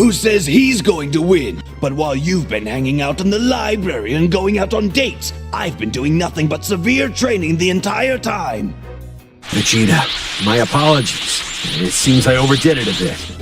Who says he's going to win? But while you've been hanging out in the library and going out on dates, I've been doing nothing but severe training the entire time. Vegeta, my apologies. It seems I overdid it a bit.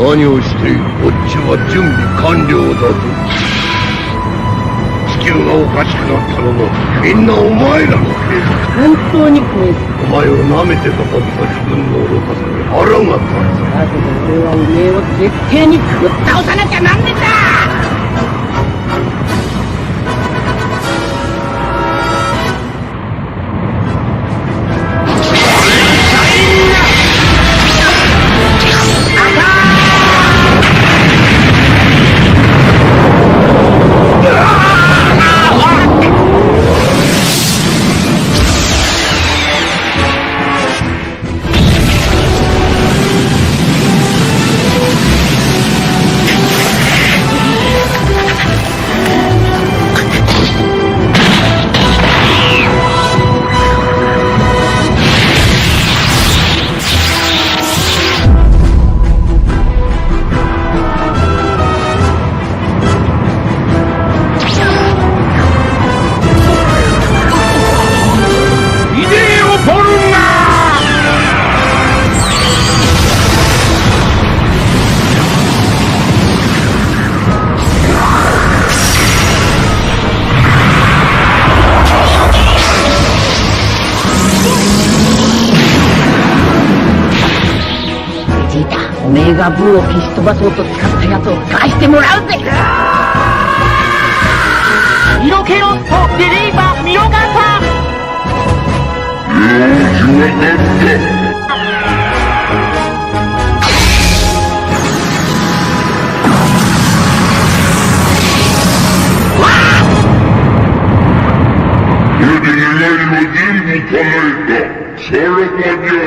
何をしている？こっちは準備完了だぞ。地球がおかしくなったのもみんなお前らのせいだ。本当にごめん。お前を舐めてたはずだ。自分の愚かさに腹が立つ。だけど俺はおめえを絶対にぶっ倒さなきゃなんねえんだ。おめえがブーを消し飛ばそうと使ったやつを返してもらうぜ。色気ロットデリーバー見逃さ。これで願いは全部叶えた。さらばじゃ。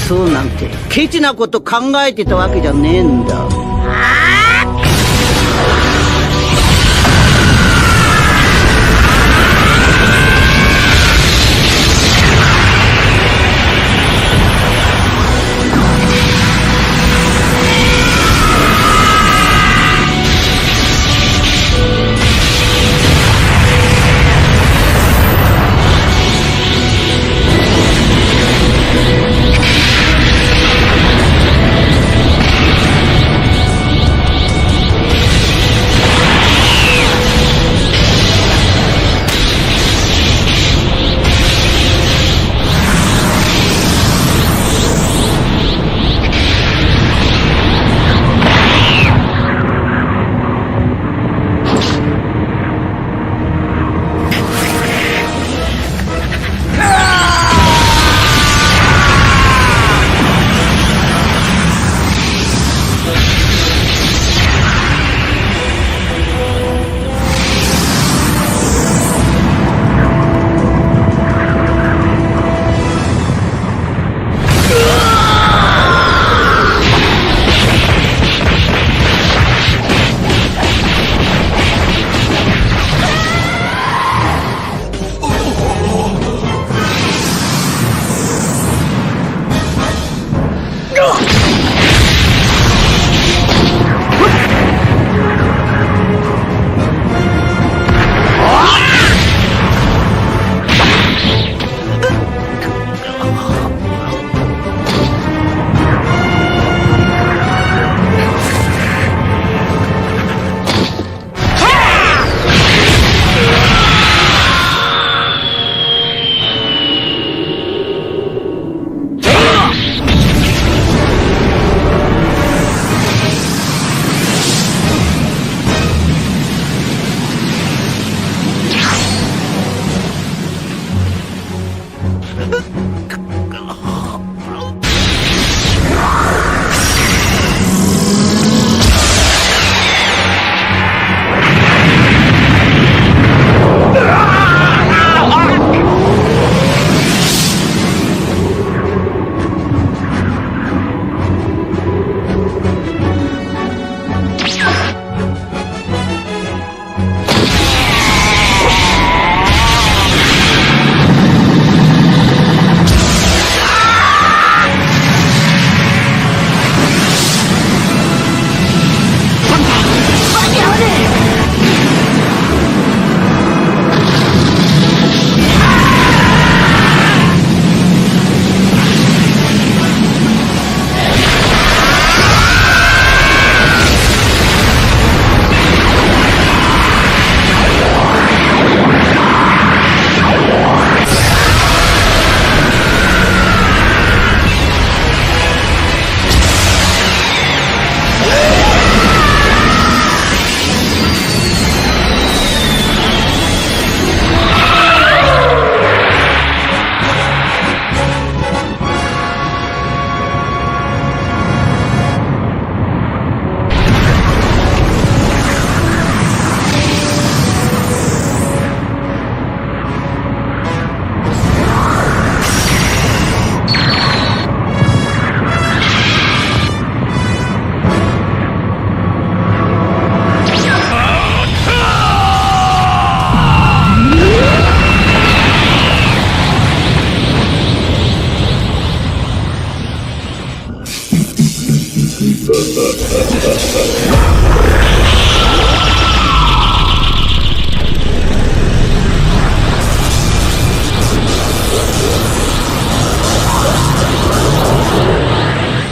そうなんてケチなこと考えてたわけじゃねえんだ。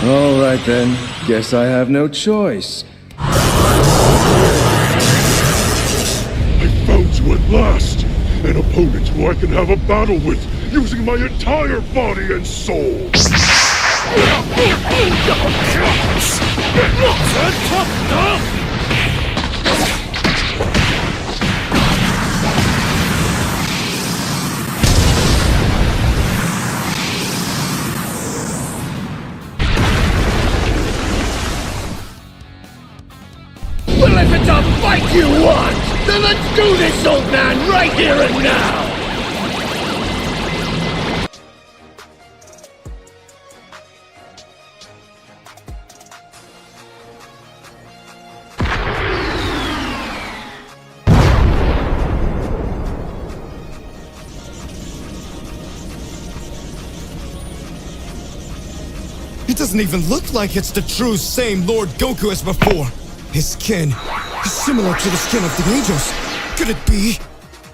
All right then. Guess I have no choice. I found you at last! An opponent who I can have a battle with, using my entire body and soul! Well, if it's a fight you want, then let's do this, old man, right here and now! It doesn't even look like it's the true same Lord Goku as before. His skin is similar to the skin of the angels. Could it be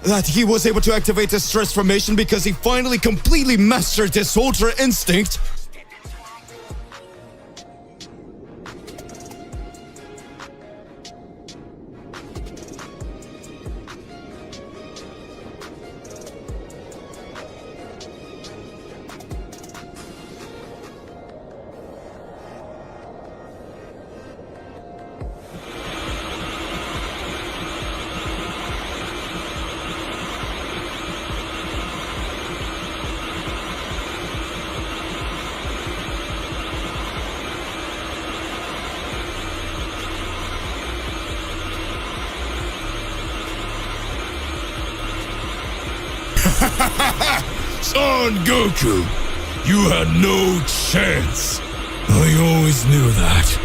that he was able to activate his transformation because he finally completely mastered his Ultra instinct? Son Goku, you had no chance. I always knew that.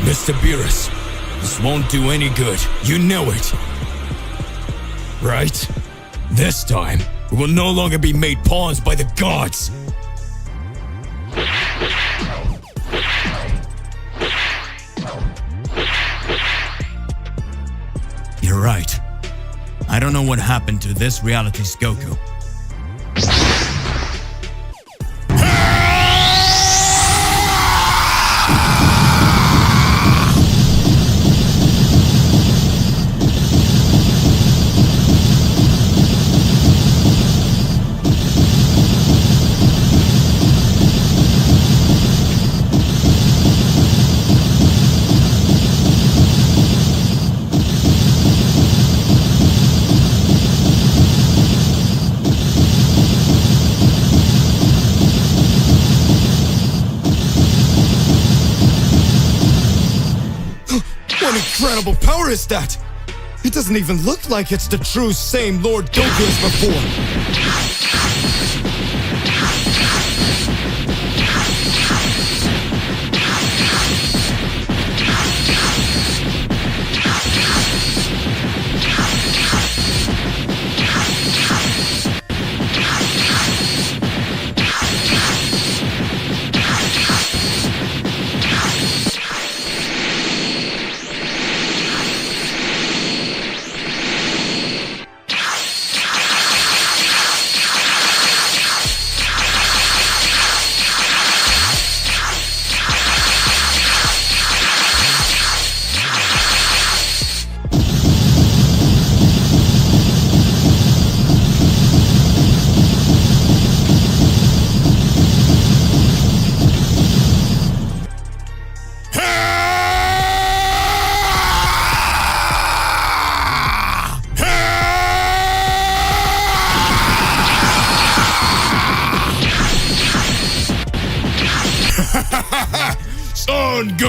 Mr. Beerus, this won't do any good. You know it. Right? This time, we will no longer be made pawns by the gods. You're right. I don't know what happened to this reality's Goku. What incredible power is that? It doesn't even look like it's the true same Lord Goku as before.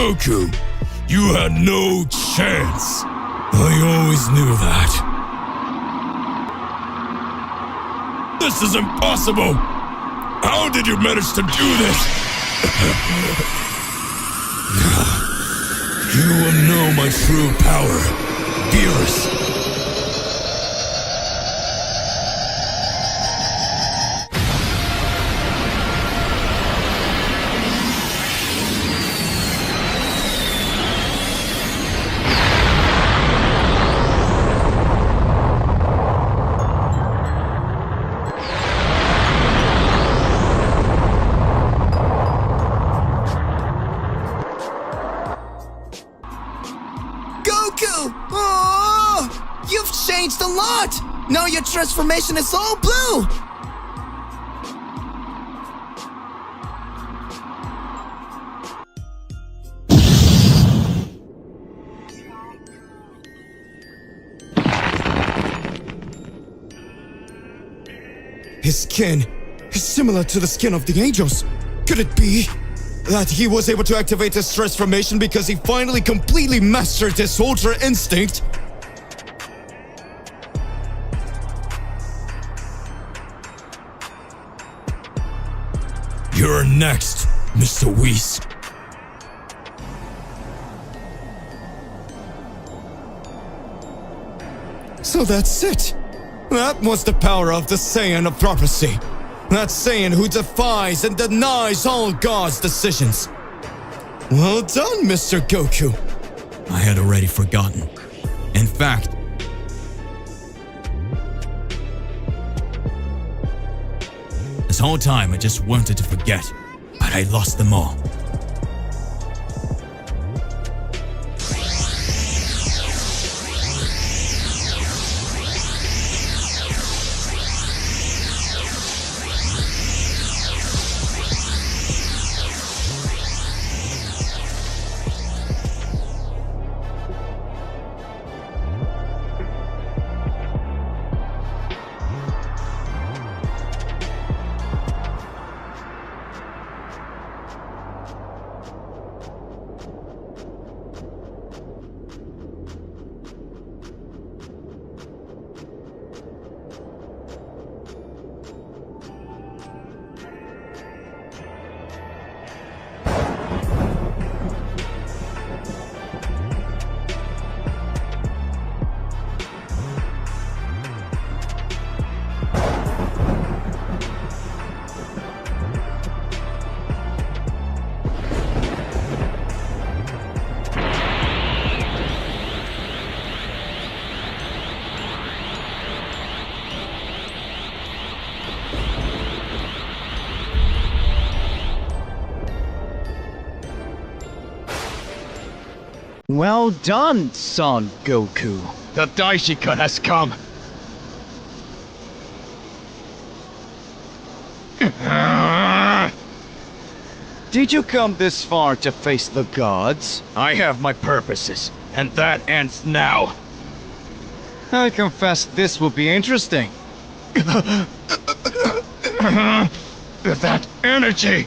Goku, you had no chance. I always knew that. This is impossible! How did you manage to do this? You will know my true power, Beerus. Goku! Oh, you've changed a lot! Now your transformation is all blue! His skin is similar to the skin of the angels. Could it be that he was able to activate his transformation because he finally completely mastered his Ultra instinct? You're next, Mr. Whis. So that's it. That was the power of the Saiyan of prophecy. That Saiyan who defies and denies all God's decisions. Well done, Mr. Goku. I had already forgotten. In fact, this whole time I just wanted to forget, but I lost them all. Well done, Son Goku. The Daishikan has come. Did you come this far to face the gods? I have my purposes, and that ends now. I confess this will be interesting. That energy!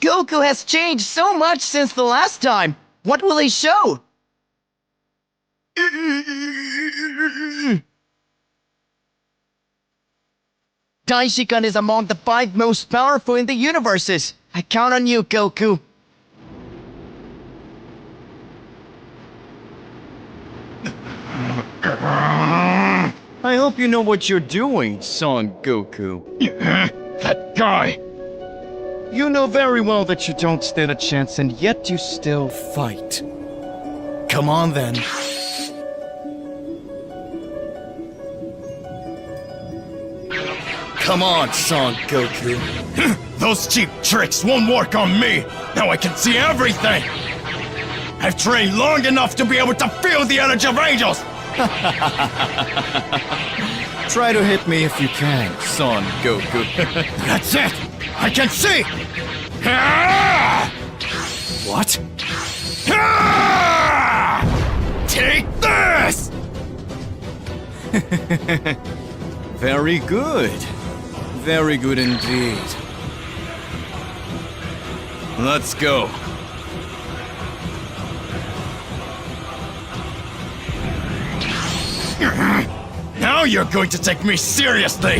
Goku has changed so much since the last time. What will he show? Daishikan is among the 5 most powerful in the universes. I count on you, Goku. I hope you know what you're doing, Son Goku. That guy! You know very well that you don't stand a chance, and yet you still fight. Come on, then. Come on, Son Goku. Those cheap tricks won't work on me! Now I can see everything! I've trained long enough to be able to feel the energy of angels! Try to hit me if you can, Son Goku. That's it! I can see! What? Take this! Very good. Very good indeed. Let's go. Now you're going to take me seriously!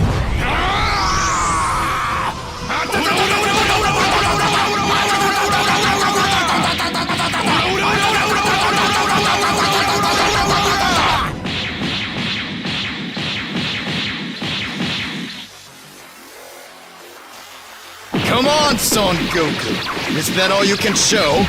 Come on, Son Goku. Is that all you can show?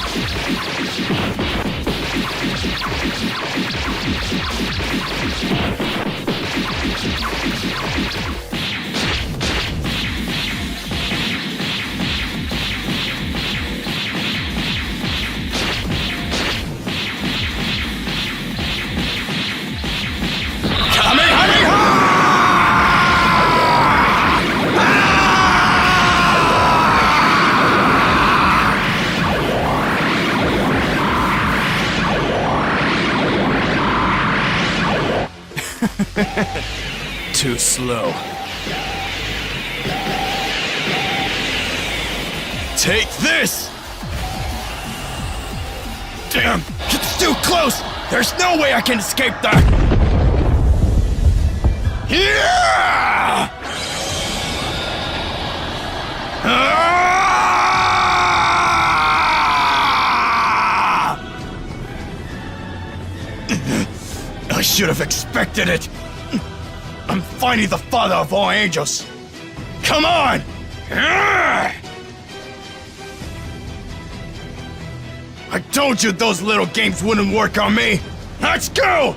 Too slow. Take this! Damn, it's too close! There's no way I can escape that! Yeah! I should have expected it! I'm finally the father of all angels! Come on! I told you those little games wouldn't work on me! Let's go!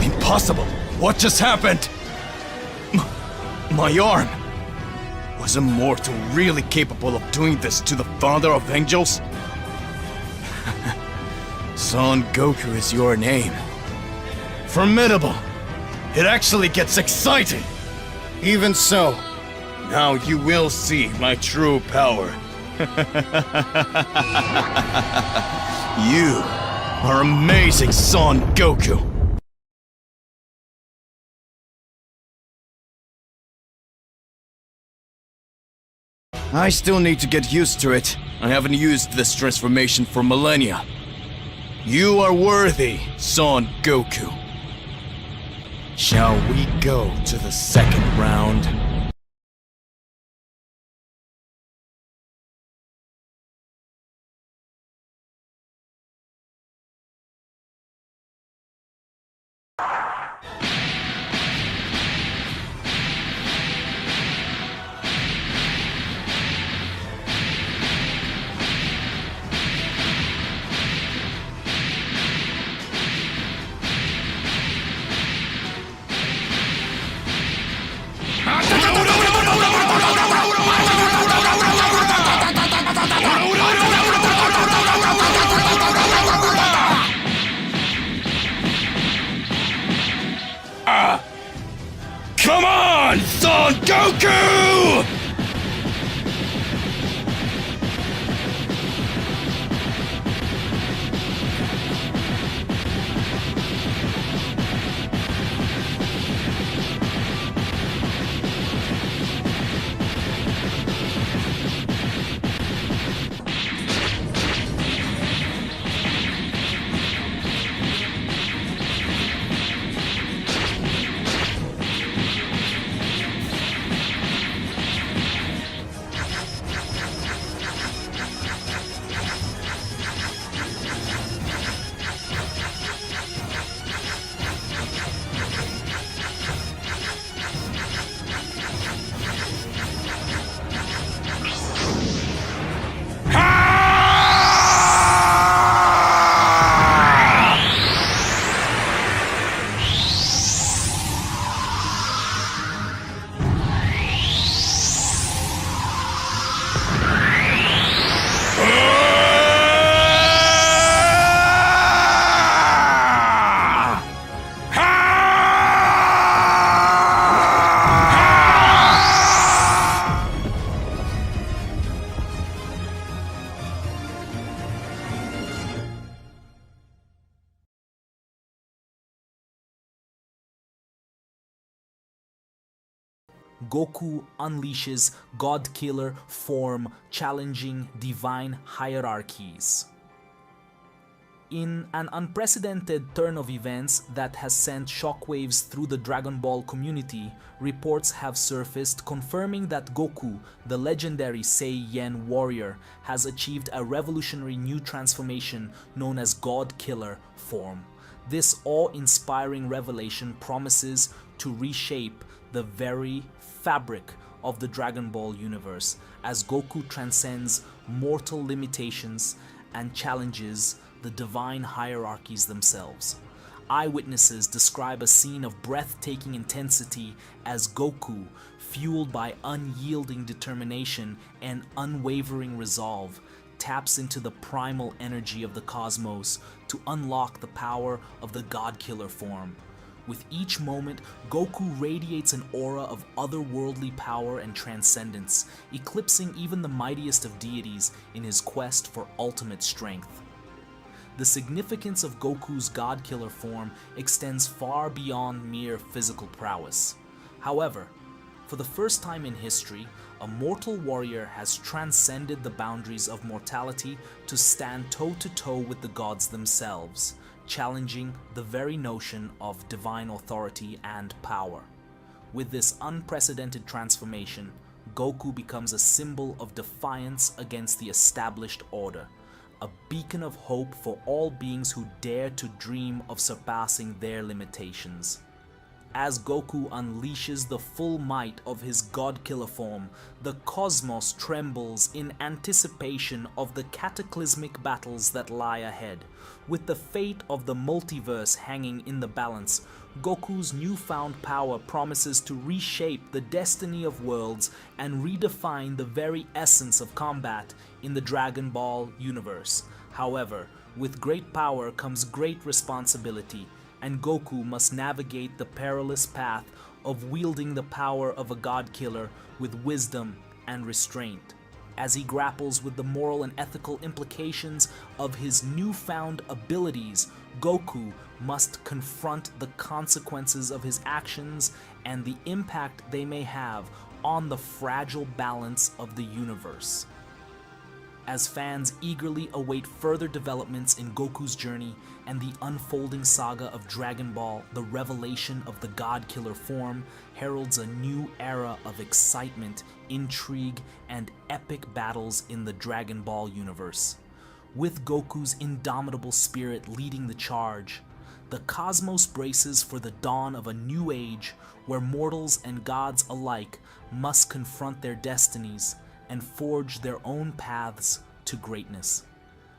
Impossible! What just happened? My arm! Was a mortal really capable of doing this to the Father of Angels? Son Goku is your name. Formidable! It actually gets exciting! Even so, now you will see my true power. You are amazing, Son Goku! I still need to get used to it. I haven't used this transformation for millennia. You are worthy, Son Goku. Shall we go to the second round? Come on, Son Goku! Goku unleashes God Killer form, challenging divine hierarchies. In an unprecedented turn of events that has sent shockwaves through the Dragon Ball community, reports have surfaced confirming that Goku, the legendary Saiyan warrior, has achieved a revolutionary new transformation known as God Killer form. This awe-inspiring revelation promises to reshape the very fabric of the Dragon Ball universe as Goku transcends mortal limitations and challenges the divine hierarchies themselves. Eyewitnesses describe a scene of breathtaking intensity as Goku, fueled by unyielding determination and unwavering resolve, taps into the primal energy of the cosmos to unlock the power of the God Killer form. With each moment, Goku radiates an aura of otherworldly power and transcendence, eclipsing even the mightiest of deities in his quest for ultimate strength. The significance of Goku's God Killer form extends far beyond mere physical prowess. However, for the first time in history, a mortal warrior has transcended the boundaries of mortality to stand toe-to-toe with the gods themselves, challenging the very notion of divine authority and power. With this unprecedented transformation, Goku becomes a symbol of defiance against the established order, a beacon of hope for all beings who dare to dream of surpassing their limitations. As Goku unleashes the full might of his God Killer form, the cosmos trembles in anticipation of the cataclysmic battles that lie ahead. With the fate of the multiverse hanging in the balance, Goku's newfound power promises to reshape the destiny of worlds and redefine the very essence of combat in the Dragon Ball universe. However, with great power comes great responsibility, and Goku must navigate the perilous path of wielding the power of a God Killer with wisdom and restraint. As he grapples with the moral and ethical implications of his newfound abilities, Goku must confront the consequences of his actions and the impact they may have on the fragile balance of the universe. As fans eagerly await further developments in Goku's journey and the unfolding saga of Dragon Ball, the revelation of the God Killer form heralds a new era of excitement, intrigue, and epic battles in the Dragon Ball universe. With Goku's indomitable spirit leading the charge, the cosmos braces for the dawn of a new age where mortals and gods alike must confront their destinies and forge their own paths to greatness.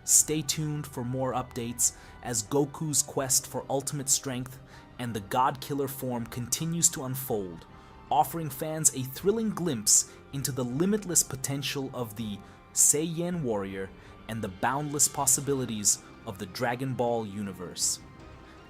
Stay tuned for more updates as Goku's quest for ultimate strength and the God Killer form continues to unfold, offering fans a thrilling glimpse into the limitless potential of the Saiyan warrior and the boundless possibilities of the Dragon Ball universe.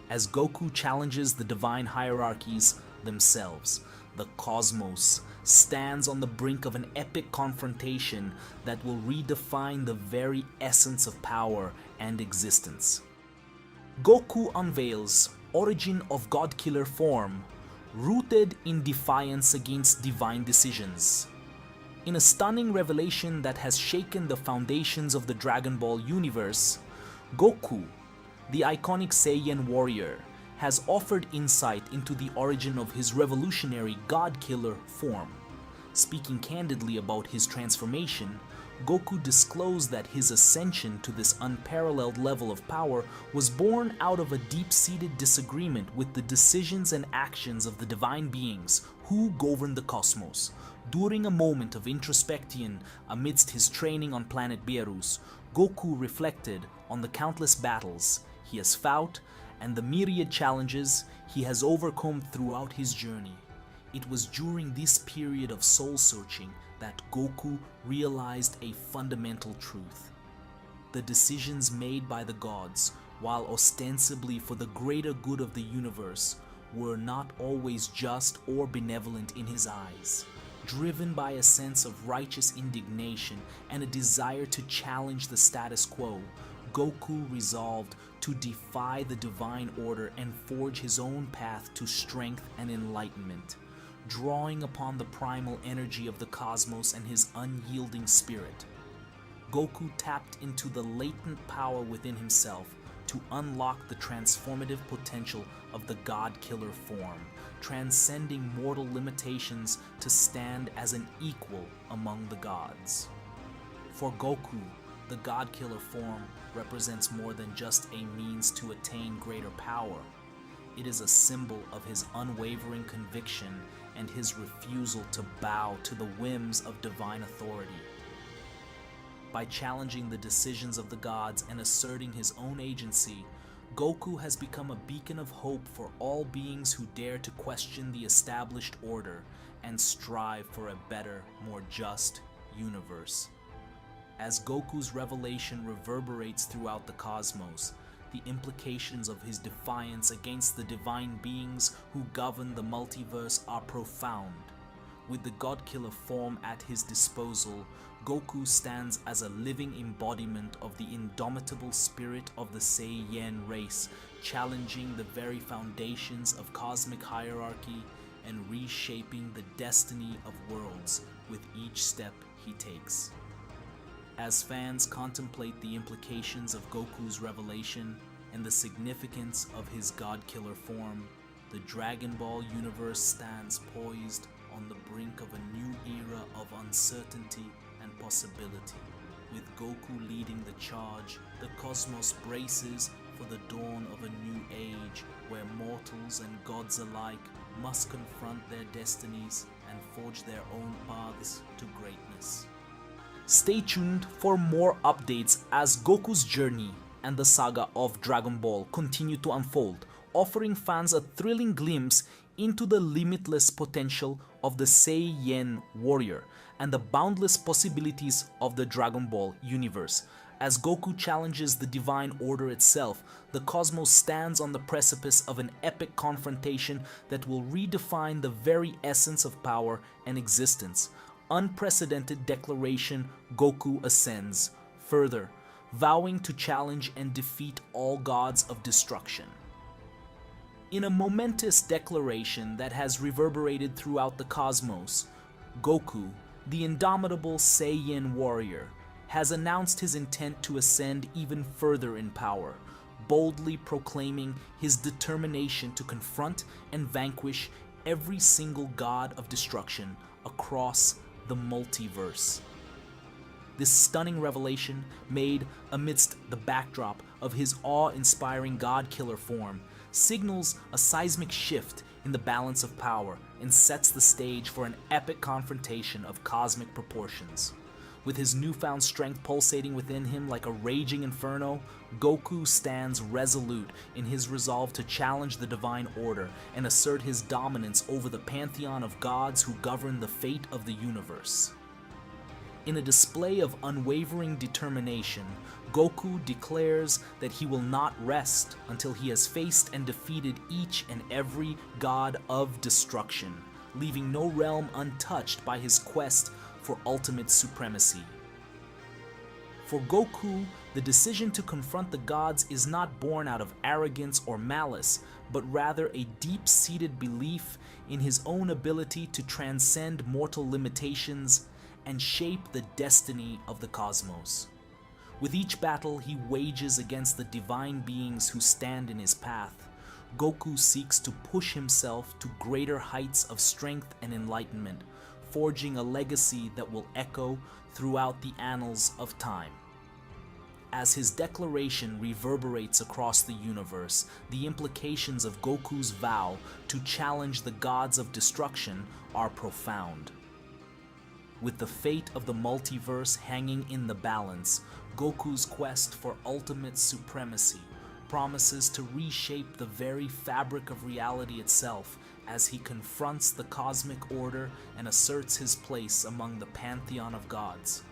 As Goku challenges the divine hierarchies themselves, the cosmos stands on the brink of an epic confrontation that will redefine the very essence of power and existence. Goku unveils origin of God Killer form, rooted in defiance against divine decisions. In a stunning revelation that has shaken the foundations of the Dragon Ball universe, Goku, the iconic Saiyan warrior, has offered insight into the origin of his revolutionary God Killer form. Speaking candidly about his transformation, Goku disclosed that his ascension to this unparalleled level of power was born out of a deep-seated disagreement with the decisions and actions of the divine beings who govern the cosmos. During a moment of introspection amidst his training on planet Beerus, Goku reflected on the countless battles he has fought and the myriad challenges he has overcome throughout his journey. It was during this period of soul-searching that Goku realized a fundamental truth. The decisions made by the gods, while ostensibly for the greater good of the universe, were not always just or benevolent in his eyes. Driven by a sense of righteous indignation and a desire to challenge the status quo, Goku resolved to defy the divine order and forge his own path to strength and enlightenment. drawing upon the primal energy of the cosmos and his unyielding spirit. Goku tapped into the latent power within himself to unlock the transformative potential of the God-Killer form, transcending mortal limitations to stand as an equal among the gods. For Goku, the God-Killer form represents more than just a means to attain greater power. It is a symbol of his unwavering conviction and his refusal to bow to the whims of divine authority. By challenging the decisions of the gods and asserting his own agency, Goku has become a beacon of hope for all beings who dare to question the established order and strive for a better, more just universe. As Goku's revelation reverberates throughout the cosmos, the implications of his defiance against the divine beings who govern the multiverse are profound. With the God-Killer form at his disposal, Goku stands as a living embodiment of the indomitable spirit of the Saiyan race, challenging the very foundations of cosmic hierarchy and reshaping the destiny of worlds with each step he takes. As fans contemplate the implications of Goku's revelation and the significance of his God-Killer form, the Dragon Ball universe stands poised on the brink of a new era of uncertainty and possibility. With Goku leading the charge, the cosmos braces for the dawn of a new age where mortals and gods alike must confront their destinies and forge their own paths to greatness. Stay tuned for more updates as Goku's journey and the saga of Dragon Ball continue to unfold, offering fans a thrilling glimpse into the limitless potential of the Saiyan warrior and the boundless possibilities of the Dragon Ball universe. As Goku challenges the divine order itself, the cosmos stands on the precipice of an epic confrontation that will redefine the very essence of power and existence. Unprecedented declaration, Goku ascends, further, vowing to challenge and defeat all gods of destruction. In a momentous declaration that has reverberated throughout the cosmos, Goku, the indomitable Saiyan warrior, has announced his intent to ascend even further in power, boldly proclaiming his determination to confront and vanquish every single god of destruction across the multiverse. This stunning revelation, made amidst the backdrop of his awe-inspiring God-Killer form, signals a seismic shift in the balance of power and sets the stage for an epic confrontation of cosmic proportions. With his newfound strength pulsating within him like a raging inferno, Goku stands resolute in his resolve to challenge the divine order and assert his dominance over the pantheon of gods who govern the fate of the universe. In a display of unwavering determination, Goku declares that he will not rest until he has faced and defeated each and every god of destruction, leaving no realm untouched by his quest for ultimate supremacy. For Goku, the decision to confront the gods is not born out of arrogance or malice, but rather a deep-seated belief in his own ability to transcend mortal limitations and shape the destiny of the cosmos. With each battle he wages against the divine beings who stand in his path, Goku seeks to push himself to greater heights of strength and enlightenment, forging a legacy that will echo throughout the annals of time. As his declaration reverberates across the universe, the implications of Goku's vow to challenge the gods of destruction are profound. With the fate of the multiverse hanging in the balance, Goku's quest for ultimate supremacy promises to reshape the very fabric of reality itself as he confronts the cosmic order and asserts his place among the pantheon of gods.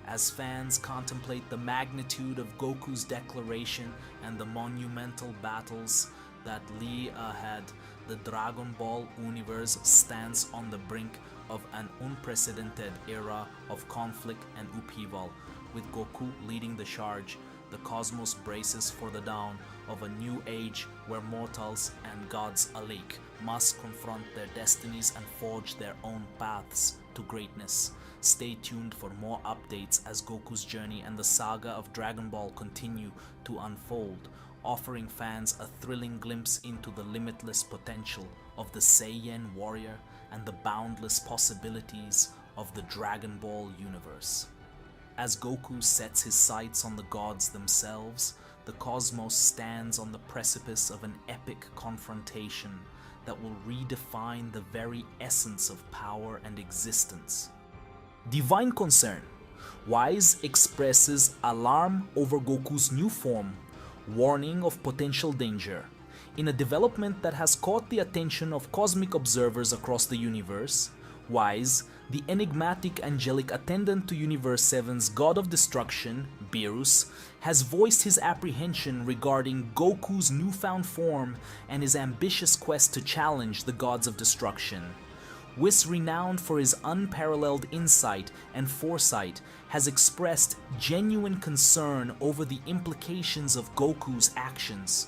As fans contemplate the magnitude of Goku's declaration and the monumental battles that lie ahead, the Dragon Ball universe stands on the brink of an unprecedented era of conflict and upheaval. With Goku leading the charge, the cosmos braces for the dawn of a new age where mortals and gods alike must confront their destinies and forge their own paths to greatness. Stay tuned for more updates as Goku's journey and the saga of Dragon Ball continue to unfold, offering fans a thrilling glimpse into the limitless potential of the Saiyan warrior and the boundless possibilities of the Dragon Ball universe. As Goku sets his sights on the gods themselves, the cosmos stands on the precipice of an epic confrontation that will redefine the very essence of power and existence. Divine concern. Wise expresses alarm over Goku's new form, warning of potential danger. In a development that has caught the attention of cosmic observers across the universe, Wise, the enigmatic angelic attendant to Universe 7's God of Destruction, Beerus, has voiced his apprehension regarding Goku's newfound form and his ambitious quest to challenge the gods of destruction. Whis, renowned for his unparalleled insight and foresight, has expressed genuine concern over the implications of Goku's actions,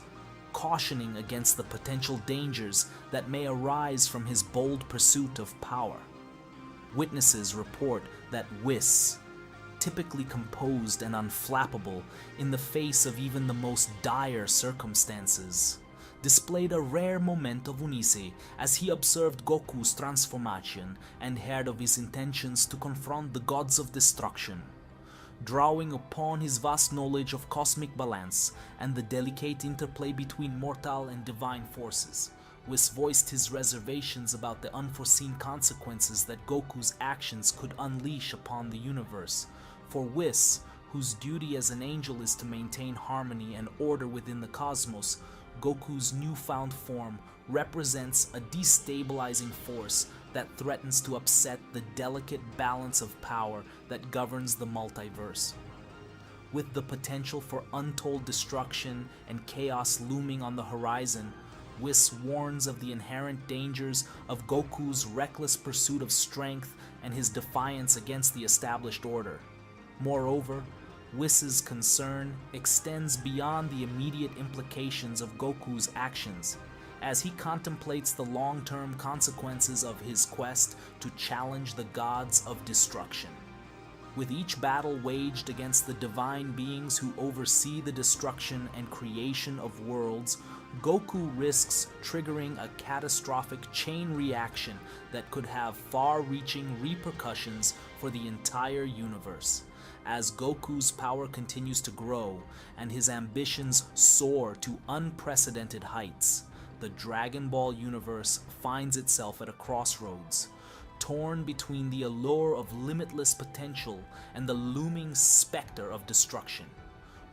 cautioning against the potential dangers that may arise from his bold pursuit of power. Witnesses report that Whis, typically composed and unflappable in the face of even the most dire circumstances, displayed a rare moment of unise as he observed Goku's transformation and heard of his intentions to confront the gods of destruction. Drawing upon his vast knowledge of cosmic balance and the delicate interplay between mortal and divine forces, Whis voiced his reservations about the unforeseen consequences that Goku's actions could unleash upon the universe. For Whis, whose duty as an angel is to maintain harmony and order within the cosmos, Goku's newfound form represents a destabilizing force that threatens to upset the delicate balance of power that governs the multiverse. With the potential for untold destruction and chaos looming on the horizon, Whis warns of the inherent dangers of Goku's reckless pursuit of strength and his defiance against the established order. Moreover, Whis's concern extends beyond the immediate implications of Goku's actions, as he contemplates the long-term consequences of his quest to challenge the gods of destruction. With each battle waged against the divine beings who oversee the destruction and creation of worlds, Goku risks triggering a catastrophic chain reaction that could have far-reaching repercussions for the entire universe. As Goku's power continues to grow and his ambitions soar to unprecedented heights, the Dragon Ball universe finds itself at a crossroads, torn between the allure of limitless potential and the looming specter of destruction.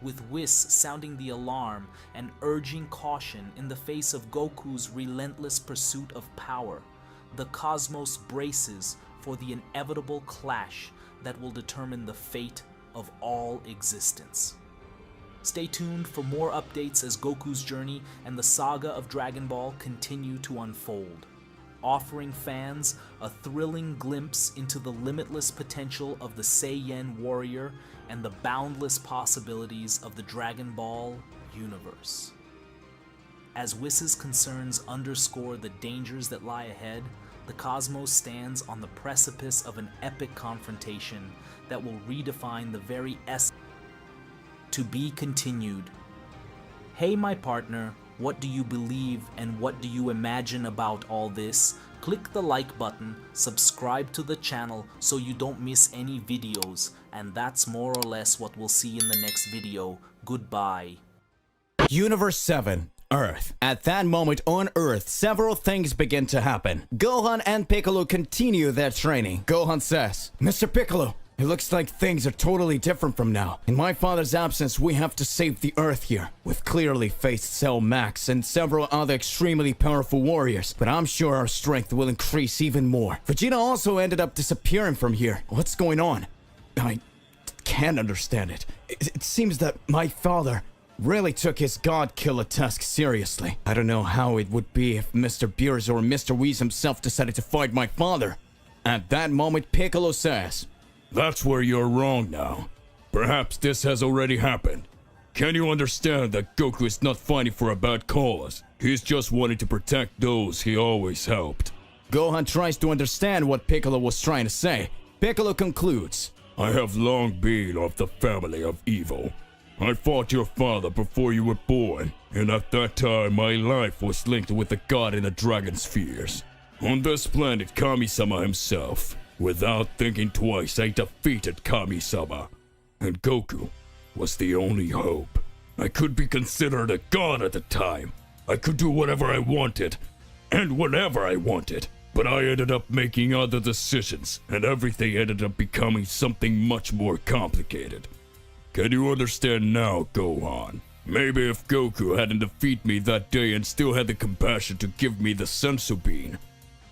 With Whis sounding the alarm and urging caution in the face of Goku's relentless pursuit of power, the cosmos braces for the inevitable clash that will determine the fate of all existence. Stay tuned for more updates as Goku's journey and the saga of Dragon Ball continue to unfold, offering fans a thrilling glimpse into the limitless potential of the Saiyan warrior and the boundless possibilities of the Dragon Ball universe. As Whis's concerns underscore the dangers that lie ahead, the cosmos stands on the precipice of an epic confrontation that will redefine the very essence. To be continued. Hey my partner, what do you believe and what do you imagine about all this? Click the like button, subscribe to the channel so you don't miss any videos, and that's more or less what we'll see in the next video. Goodbye. Universe 7, Earth. At that moment on Earth, several things begin to happen. Gohan and Piccolo continue their training. Gohan says, Mr. Piccolo, it looks like things are totally different from now. In my father's absence, we have to save the Earth here. We've clearly faced Cell Max and several other extremely powerful warriors, but I'm sure our strength will increase even more. Vegeta also ended up disappearing from here. What's going on? I can't understand it. It seems that my father really took his God Killer task seriously. I don't know how it would be if Mr. Beerus or Mr. Whis himself decided to fight my father. At that moment, Piccolo says, That's where you're wrong now. Perhaps this has already happened. Can you understand that Goku is not fighting for a bad cause? He's just wanting to protect those he always helped. Gohan tries to understand what Piccolo was trying to say. Piccolo concludes, I have long been of the family of evil. I fought your father before you were born, and at that time my life was linked with the god in the dragon spheres. On this planet, Kami-sama himself. Without thinking twice, I defeated Kami-sama. And Goku was the only hope. I could be considered a god at the time. I could do whatever I wanted, and whenever I wanted. But I ended up making other decisions, and everything ended up becoming something much more complicated. Can you understand now, Gohan? Maybe if Goku hadn't defeated me that day and still had the compassion to give me the Senzu Bean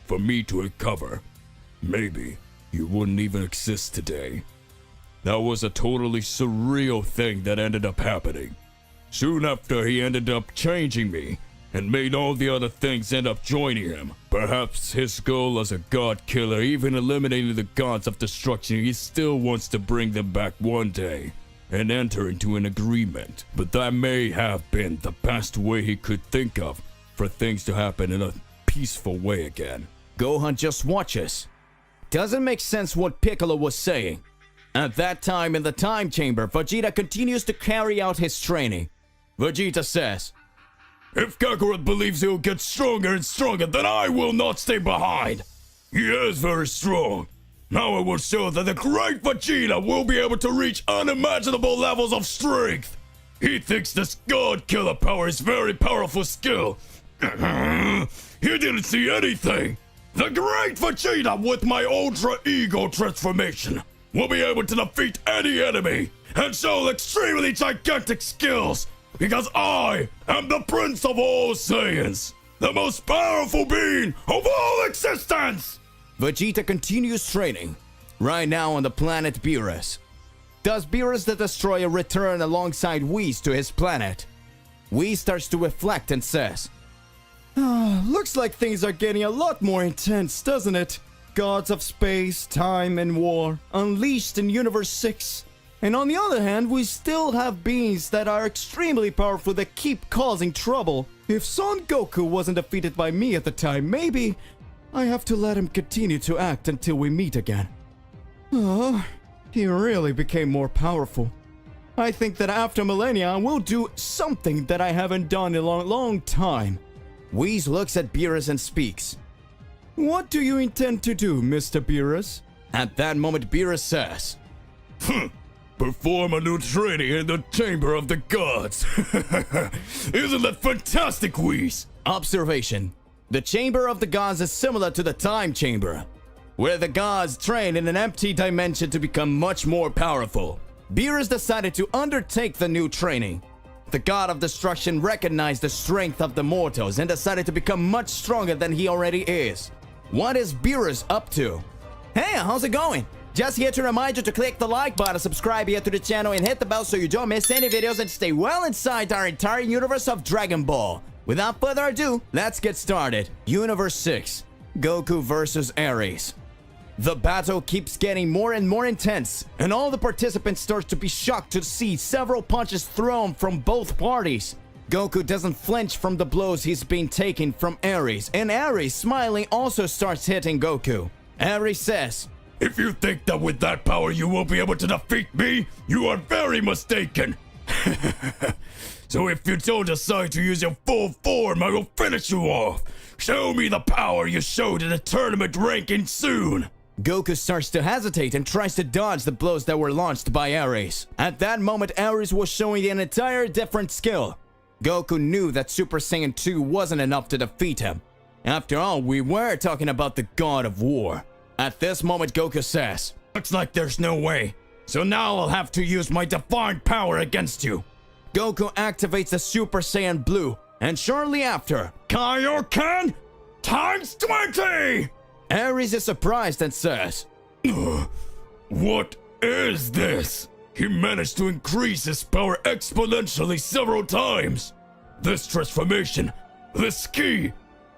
for me to recover, maybe you wouldn't even exist today. That was a totally surreal thing that ended up happening. Soon after, he ended up changing me and made all the other things end up joining him. Perhaps his goal as a god killer, even eliminating the gods of destruction, he still wants to bring them back one day and enter into an agreement. But that may have been the best way he could think of for things to happen in a peaceful way again. Gohan just watches. Doesn't make sense what Piccolo was saying. At that time in the time chamber, Vegeta continues to carry out his training. Vegeta says, if Kakarot believes he'll get stronger and stronger, then I will not stay behind. He is very strong. Now I will show that the great Vegeta will be able to reach unimaginable levels of strength. He thinks this God Killer power is very powerful skill. He didn't see anything. The great Vegeta with my Ultra Ego transformation will be able to defeat any enemy and show extremely gigantic skills. Because I am the Prince of all Saiyans, the most powerful being of all existence! Vegeta continues training, right now on the planet Beerus. Does Beerus the Destroyer return alongside Whis to his planet? Whis starts to reflect and says, looks like things are getting a lot more intense, doesn't it? Gods of space, time, and war, unleashed in Universe 6. And on the other hand, we still have beings that are extremely powerful that keep causing trouble. If Son Goku wasn't defeated by me at the time, maybe I have to let him continue to act until we meet again. Oh, he really became more powerful. I think that after millennia, I will do something that I haven't done in a long time. Whis looks at Beerus and speaks. What do you intend to do, Mr. Beerus? At that moment, Beerus says, perform a new training in the Chamber of the Gods. Isn't that fantastic, Whis? Observation. The Chamber of the Gods is similar to the Time Chamber, where the gods train in an empty dimension to become much more powerful. Beerus decided to undertake the new training. The God of Destruction recognized the strength of the mortals and decided to become much stronger than he already is. What is Beerus up to? Hey, how's it going? Just here to remind you to click the like button, subscribe here to the channel, and hit the bell so you don't miss any videos and stay well inside our entire universe of Dragon Ball. Without further ado, let's get started. Universe 6, Goku vs. Ares. The battle keeps getting more and more intense, and all the participants start to be shocked to see several punches thrown from both parties. Goku doesn't flinch from the blows he's been taking from Ares, and Ares, smiling, also starts hitting Goku. Ares says, if you think that with that power you will be able to defeat me, you are very mistaken. So if you don't decide to use your full form, I will finish you off. Show me the power you showed in the tournament ranking soon. Goku starts to hesitate and tries to dodge the blows that were launched by Ares. At that moment, Ares was showing an entire different skill. Goku knew that Super Saiyan 2 wasn't enough to defeat him. After all, we were talking about the God of War. At this moment, Goku says, looks like there's no way. So now I'll have to use my divine power against you. Goku activates the Super Saiyan Blue, and shortly after, Kaioken times 20! Ares is surprised and says, what is this? He managed to increase his power exponentially several times. This transformation, this ki,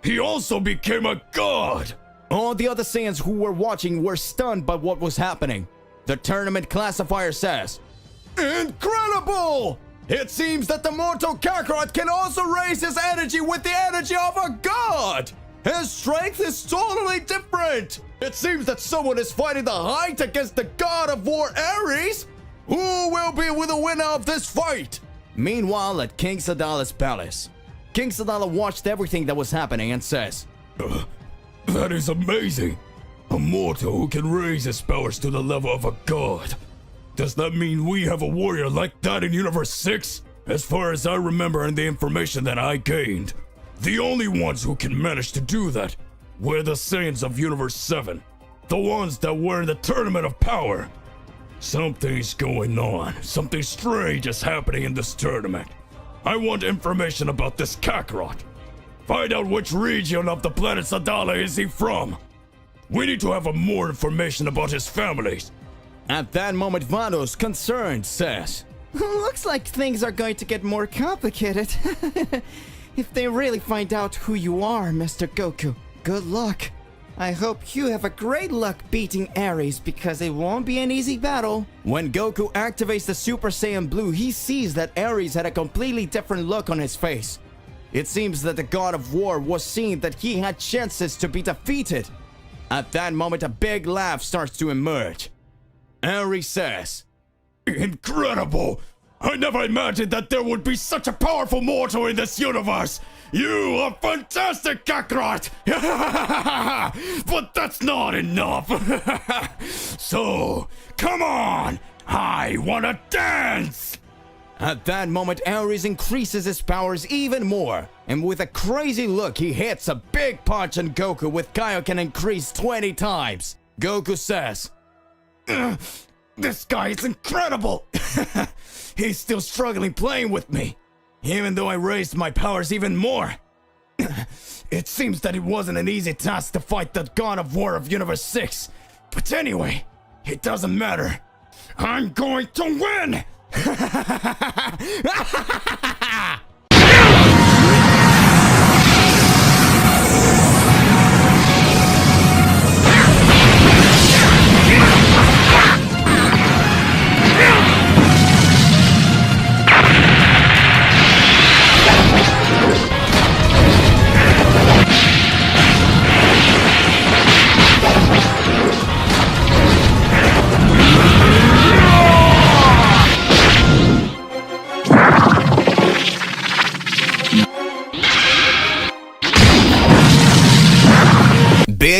he also became a god. All the other Saiyans who were watching were stunned by what was happening. The tournament classifier says, incredible! It seems that the mortal Kakarot can also raise his energy with the energy of a god! His strength is totally different! It seems that someone is fighting the height against the god of war Ares! Who will be the winner of this fight? Meanwhile, at King Sadala's palace, King Sadala watched everything that was happening and says, That is amazing! A mortal who can raise his powers to the level of a god. Does that mean we have a warrior like that in Universe 6? As far as I remember and the information that I gained, the only ones who can manage to do that were the Saiyans of Universe 7. The ones that were in the Tournament of Power. Something's going on. Something strange is happening in this tournament. I want information about this Kakarot. Find out which region of the planet Sadala is he from. We need to have more information about his families. At that moment, Vanos, concerned, says, Looks like things are going to get more complicated. If they really find out who you are, Mr. Goku, good luck. I hope you have a great luck beating Ares because it won't be an easy battle. When Goku activates the Super Saiyan Blue, he sees that Ares had a completely different look on his face. It seems that the God of War was seeing that he had chances to be defeated. At that moment, a big laugh starts to emerge. Ares says, Incredible! I never imagined that there would be such a powerful mortal in this universe! You are fantastic, Kakarot! But that's not enough! So, come on! I wanna dance! At that moment, Ares increases his powers even more, and with a crazy look, he hits a big punch on Goku with Kaioken increased 20 times. Goku says, This guy is incredible! He's still struggling playing with me, even though I raised my powers even more. It seems that it wasn't an easy task to fight the God of War of Universe 6. But anyway, it doesn't matter. I'm going to win!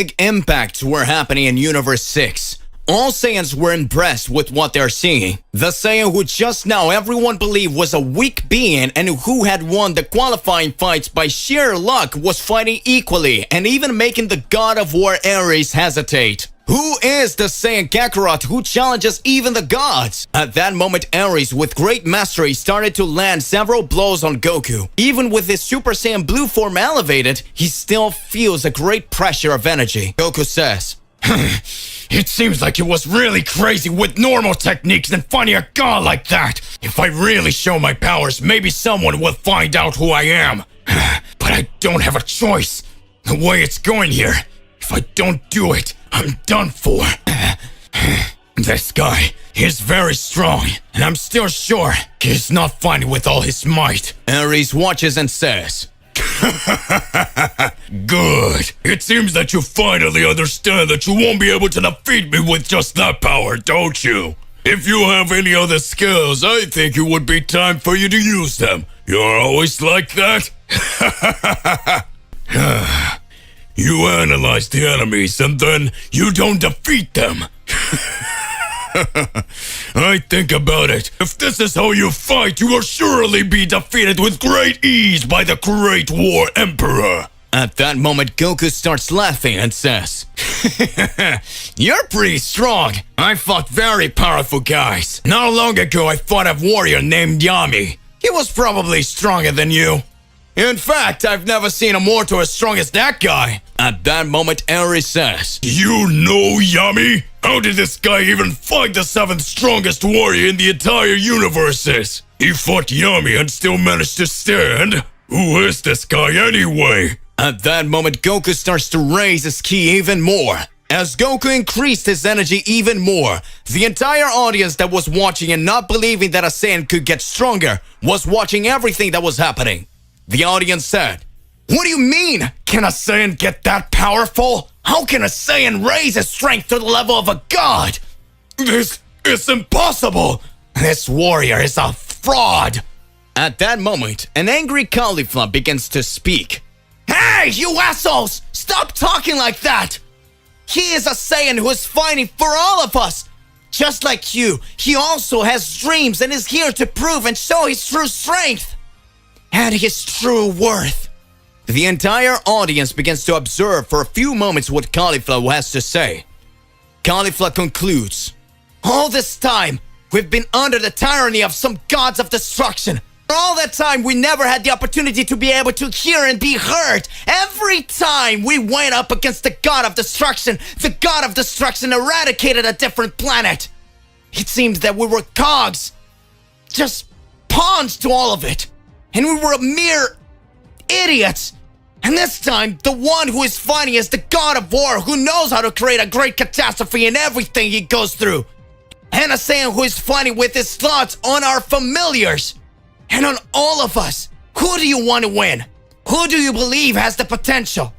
Big impacts were happening in Universe 6. All Saiyans were impressed with what they're seeing. The Saiyan who just now everyone believed was a weak being and who had won the qualifying fights by sheer luck was fighting equally and even making the God of War Ares hesitate. Who is the Saiyan Kakarot who challenges even the gods? At that moment, Ares, with great mastery, started to land several blows on Goku. Even with his Super Saiyan Blue form elevated, he still feels a great pressure of energy. Goku says, It seems like it was really crazy with normal techniques and finding a god like that. If I really show my powers, maybe someone will find out who I am. But I don't have a choice. The way it's going here, if I don't do it, I'm done for. This guy is very strong, and I'm still sure he's not fighting with all his might. Ares watches and says, Good. It seems that you finally understand that you won't be able to defeat me with just that power, don't you? If you have any other skills, I think it would be time for you to use them. You're always like that? You analyze the enemies and then you don't defeat them. I think about it. If this is how you fight, you will surely be defeated with great ease by the Great War Emperor. At that moment, Goku starts laughing and says, You're pretty strong. I fought very powerful guys. Not long ago, I fought a warrior named Yami. He was probably stronger than you. In fact, I've never seen a mortal as strong as that guy. At that moment, Ares says, You know Yami? How did this guy even fight the 7th strongest warrior in the entire universes? He fought Yami and still managed to stand? Who is this guy anyway? At that moment, Goku starts to raise his ki even more. As Goku increased his energy even more, the entire audience that was watching and not believing that a Saiyan could get stronger was watching everything that was happening. The audience said, "What do you mean? Can a Saiyan get that powerful? How can a Saiyan raise his strength to the level of a god? This is impossible! This warrior is a fraud!" At that moment, an angry Caulifla begins to speak. "Hey, you assholes! Stop talking like that! He is a Saiyan who is fighting for all of us! Just like you, he also has dreams and is here to prove and show his true strength! And his true worth!" The entire audience begins to observe for a few moments what Caulifla has to say. Caulifla concludes, "All this time, we've been under the tyranny of some gods of destruction. All that time, we never had the opportunity to be able to hear and be heard. Every time we went up against the god of destruction eradicated a different planet. It seems that we were cogs, just pawns to all of it. And we were mere idiots. And this time, the one who is fighting is the god of war who knows how to create a great catastrophe in everything he goes through. And a Saiyan who is fighting with his thoughts on our familiars. And on all of us. Who do you want to win? Who do you believe has the potential?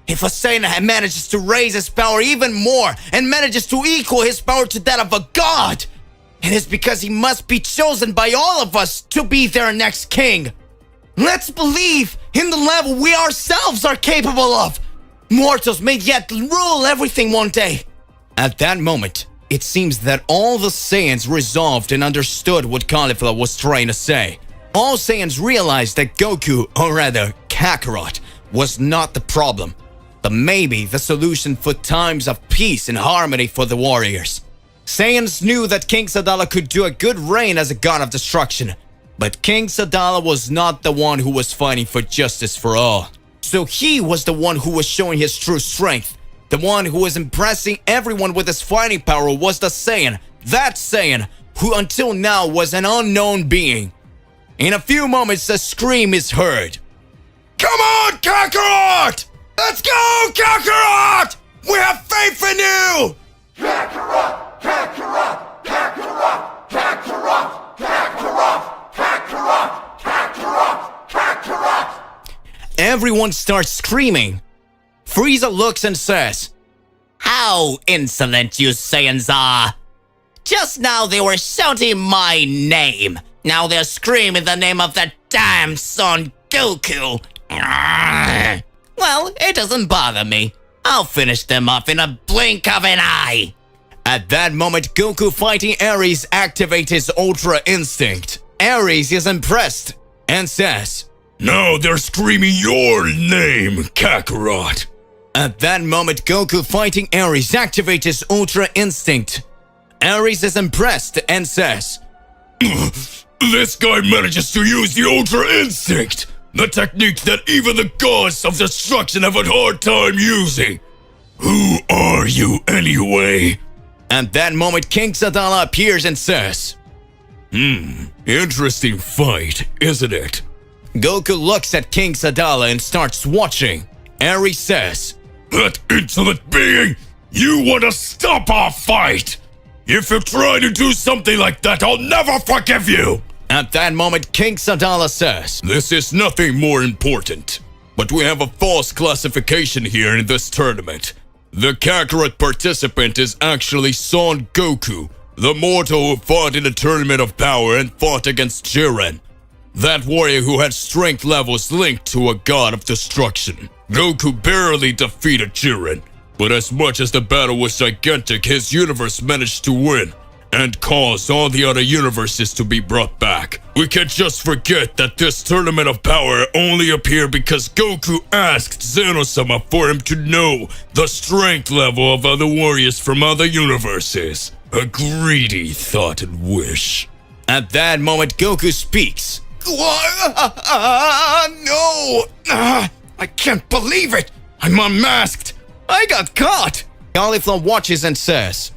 If a Saiyan manages to raise his power even more and manages to equal his power to that of a god, it is because he must be chosen by all of us to be their next king. Let's believe in the level we ourselves are capable of. Mortals may yet rule everything one day." At that moment, it seems that all the Saiyans resolved and understood what Caulifla was trying to say. All Saiyans realized that Goku, or rather Kakarot, was not the problem, but maybe the solution for times of peace and harmony for the warriors. Saiyans knew that King Sadala could do a good reign as a god of destruction, but King Sadala was not the one who was fighting for justice for all. So he was the one who was showing his true strength. The one who was impressing everyone with his fighting power was the Saiyan, that Saiyan, who until now was an unknown being. In a few moments, a scream is heard. "Come on, Kakarot! Let's go, Kakarot! We have faith in you!" Kakarot! Kakarot! Kakarot! Kakarot! Kakarot! Kakarot! Kakarot! Kakarot! Everyone starts screaming. Frieza looks and says, "How insolent you Saiyans are! Just now they were shouting my name. Now they're screaming the name of their damn son Goku. Well, it doesn't bother me. I'll finish them off in a blink of an eye." At that moment, Goku fighting Ares activates his Ultra Instinct. Ares is impressed and says, "Now they're screaming your name, Kakarot." At that moment, Goku fighting Ares activates his Ultra Instinct. Ares is impressed and says, "This guy manages to use the Ultra Instinct, the technique that even the gods of destruction have a hard time using. Who are you anyway?" At that moment, King Sadala appears and says, Interesting fight, isn't it?" Goku looks at King Sadala and starts watching. Ares says, "That insolent being! You want to stop our fight! If you try to do something like that, I'll never forgive you!" At that moment, King Sadala says, "This is nothing more important, but we have a false classification here in this tournament. The Kakarot participant is actually Son Goku, the mortal who fought in the Tournament of Power and fought against Jiren, that warrior who had strength levels linked to a god of destruction. Goku barely defeated Jiren, but as much as the battle was gigantic, his universe managed to win and caused all the other universes to be brought back. We can't just forget that this Tournament of Power only appeared because Goku asked Zeno-sama for him to know the strength level of other warriors from other universes. A greedy thought and wish." At that moment, Goku speaks. No! I can't believe it! I'm unmasked! I got caught! Caulifla watches and says,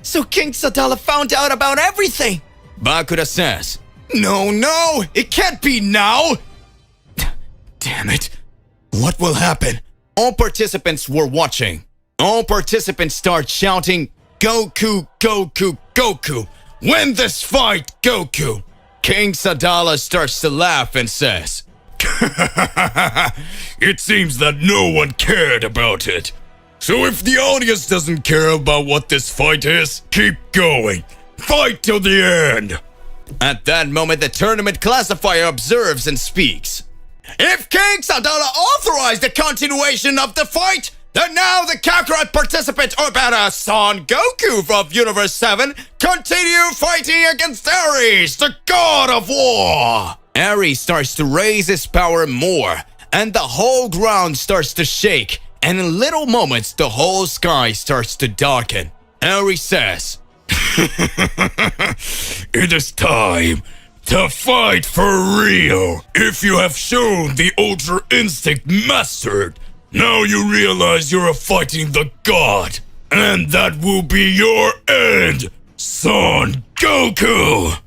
So King Sadala found out about everything! Bakura says, No, it can't be now! Damn it. What will happen? All participants were watching. All participants start shouting, Goku, Goku, Goku! Win this fight, Goku! King Sadala starts to laugh and says, It seems that no one cared about it. So if the audience doesn't care about what this fight is, keep going. Fight till the end. At that moment, the tournament classifier observes and speaks. If King Sadala authorized the continuation of the fight, then now the Kakarot participant, or better, Son Goku of Universe 7, continue fighting against Ares, the god of war! Ares starts to raise his power more, and the whole ground starts to shake, and in little moments, the whole sky starts to darken. Ares says, It is time to fight for real. If you have shown the Ultra Instinct mastered, now you realize you're fighting the god. And that will be your end, Son Goku!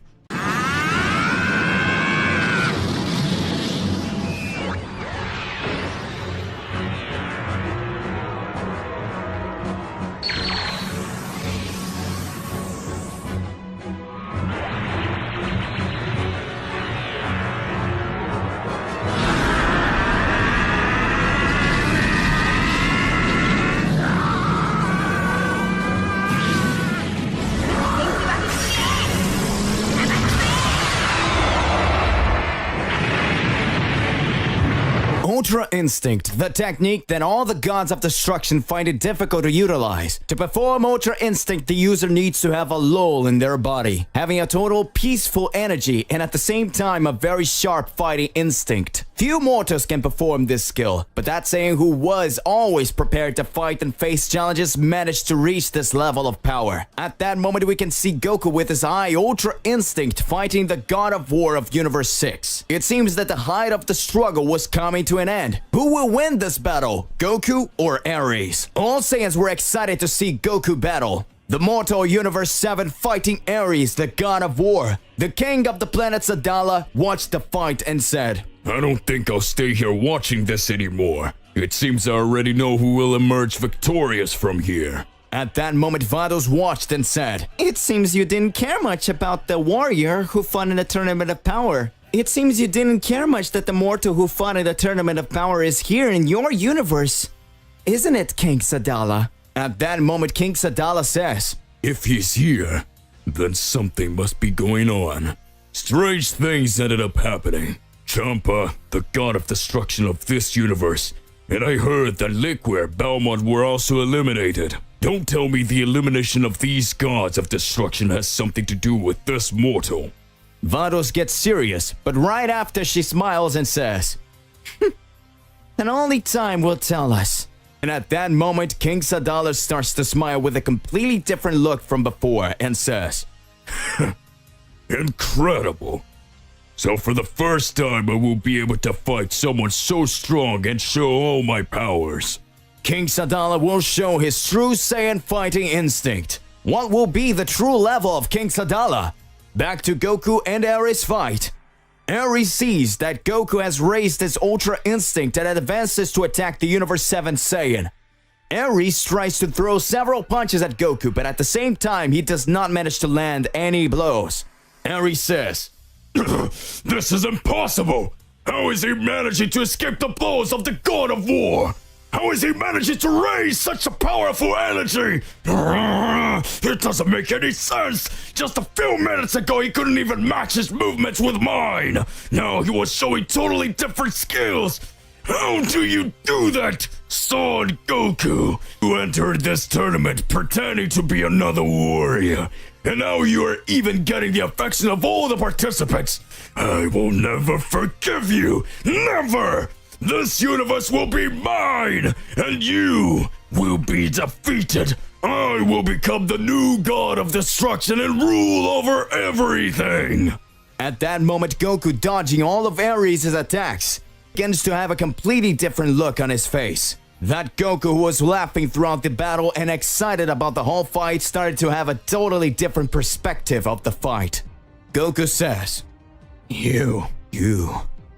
Ultra Instinct, the technique that all the gods of destruction find it difficult to utilize. To perform Ultra Instinct, the user needs to have a lull in their body, having a total peaceful energy and at the same time a very sharp fighting instinct. Few mortals can perform this skill, but that Saiyan who was always prepared to fight and face challenges managed to reach this level of power. At that moment we can see Goku with his eye Ultra Instinct fighting the God of War of Universe 6. It seems that the height of the struggle was coming to an end. Who will win this battle? Goku or Ares? All Saiyans were excited to see Goku battle. The mortal Universe 7 fighting Ares, the God of War. The king of the planet Sadala watched the fight and said, I don't think I'll stay here watching this anymore. It seems I already know who will emerge victorious from here. At that moment, Vados watched and said, It seems you didn't care much about the warrior who fought in the Tournament of Power. It seems you didn't care much that the mortal who fought in the Tournament of Power is here in your universe. Isn't it, King Sadala? At that moment, King Sadala says, If he's here, then something must be going on. Strange things ended up happening. Champa, the god of destruction of this universe, and I heard that Liquid, Belmont were also eliminated. Don't tell me the elimination of these gods of destruction has something to do with this mortal. Vados gets serious, but right after she smiles and says, And only time will tell us. And at that moment, King Sadala starts to smile with a completely different look from before and says, Incredible. So for the first time, I will be able to fight someone so strong and show all my powers. King Sadala will show his true Saiyan fighting instinct. What will be the true level of King Sadala? Back to Goku and Ares' fight. Ares sees that Goku has raised his Ultra Instinct and advances to attack the Universe 7 Saiyan. Ares tries to throw several punches at Goku, but at the same time, he does not manage to land any blows. Ares says, This is impossible! How is he managing to escape the blows of the God of War? How is he managing to raise such a powerful energy? It doesn't make any sense! Just a few minutes ago he couldn't even match his movements with mine! Now he was showing totally different skills! How do you do that, Son Goku? You entered this tournament pretending to be another warrior, and now you are even getting the affection of all the participants! I will never forgive you! Never! This universe will be mine, and you will be defeated. I will become the new god of destruction and rule over everything. At that moment, Goku, dodging all of Ares' attacks, begins to have a completely different look on his face. That Goku who was laughing throughout the battle and excited about the whole fight started to have a totally different perspective of the fight. Goku says, You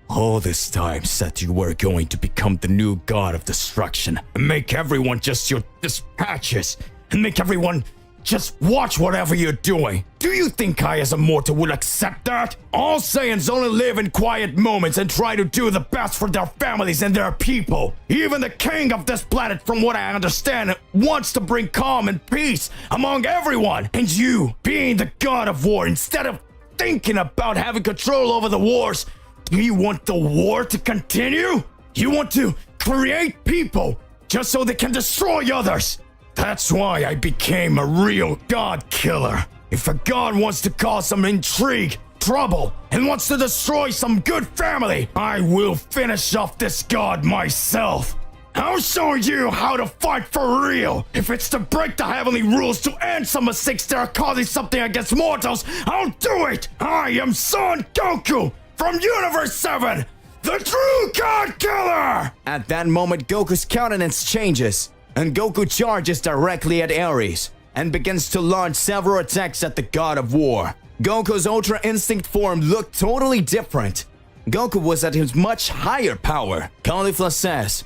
All this time said you were going to become the new god of destruction and make everyone just your dispatches and make everyone just watch whatever you're doing. Do you think I as a mortal will accept that? All Saiyans only live in quiet moments and try to do the best for their families and their people. Even the king of this planet, from what I understand, wants to bring calm and peace among everyone. And you, being the god of war, instead of thinking about having control over the wars, do you want the war to continue? You want to create people just so they can destroy others. That's why I became a real god killer. If a god wants to cause some intrigue, trouble, and wants to destroy some good family, I will finish off this god myself. I'll show you how to fight for real. If it's to break the heavenly rules to end some mistakes that are causing something against mortals, I'll do it. I am Son Goku from Universe 7, the true god killer. At that moment, Goku's countenance changes, and Goku charges directly at Ares and begins to launch several attacks at the God of War. Goku's Ultra Instinct form looked totally different. Goku was at his much higher power. Caulifla says,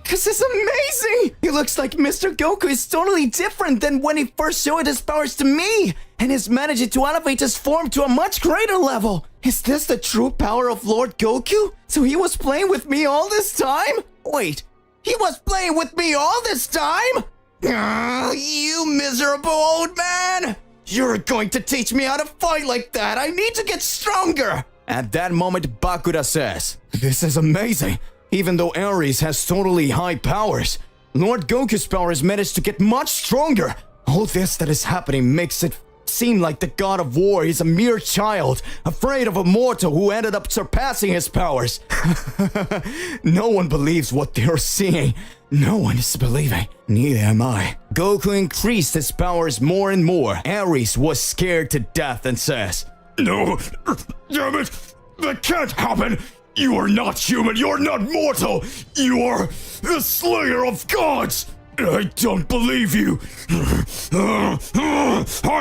"This is amazing! It looks like Mr. Goku is totally different than when he first showed his powers to me, and is managing to elevate his form to a much greater level. Is this the true power of Lord Goku? So he was playing with me all this time? Wait, he was playing with me all this time? You miserable old man! You're going to teach me how to fight like that. I need to get stronger." At that moment, Bakura says, "This is amazing. Even though Ares has totally high powers, Lord Goku's powers managed to get much stronger. All this that is happening makes it seem like the God of War is a mere child, afraid of a mortal who ended up surpassing his powers." No one believes what they're seeing. No one is believing. Neither am I. Goku increased his powers more and more. Ares was scared to death and says, "No, damn it, that can't happen. You are not human, you're not mortal. You are the slayer of gods. I don't believe you. I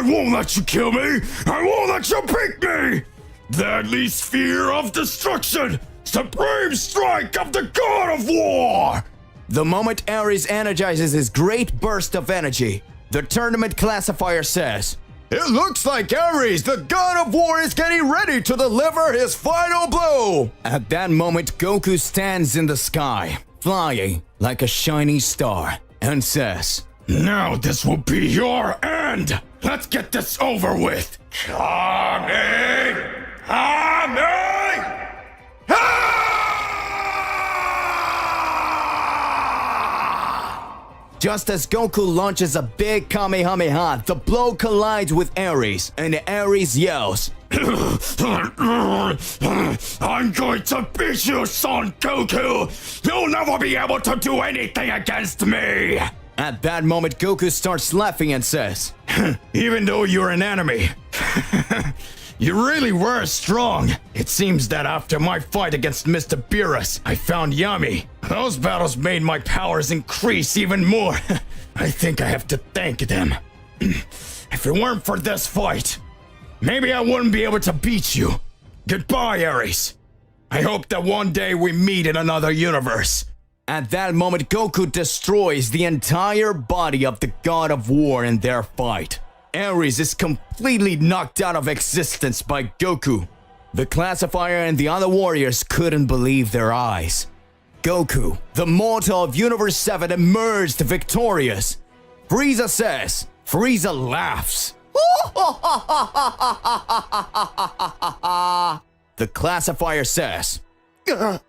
won't let you kill me. I won't let you beat me. Deadly sphere of destruction. Supreme strike of the God of War." The moment Ares energizes his great burst of energy, the tournament classifier says, "It looks like Ares, the God of War, is getting ready to deliver his final blow." At that moment, Goku stands in the sky, flying like a shining star, and says, "Now this will be your end. Let's get this over with. Kame! Kame! Just as Goku launches a big Kamehameha, the blow collides with Ares, and Ares yells, "I'm going to beat you, Son Goku! You'll never be able to do anything against me!" At that moment, Goku starts laughing and says, "Even though you're an enemy, you really were strong. It seems that after my fight against Mr. Beerus, I found Yami. Those battles made my powers increase even more. I think I have to thank them. If it weren't for this fight, maybe I wouldn't be able to beat you. Goodbye, Ares. I hope that one day we meet in another universe." At that moment, Goku destroys the entire body of the God of War in their fight. Ares is completely knocked out of existence by Goku. The classifier and the other warriors couldn't believe their eyes. Goku, the mortal of Universe 7, emerged victorious. Frieza says, Frieza laughs. The classifier says, "For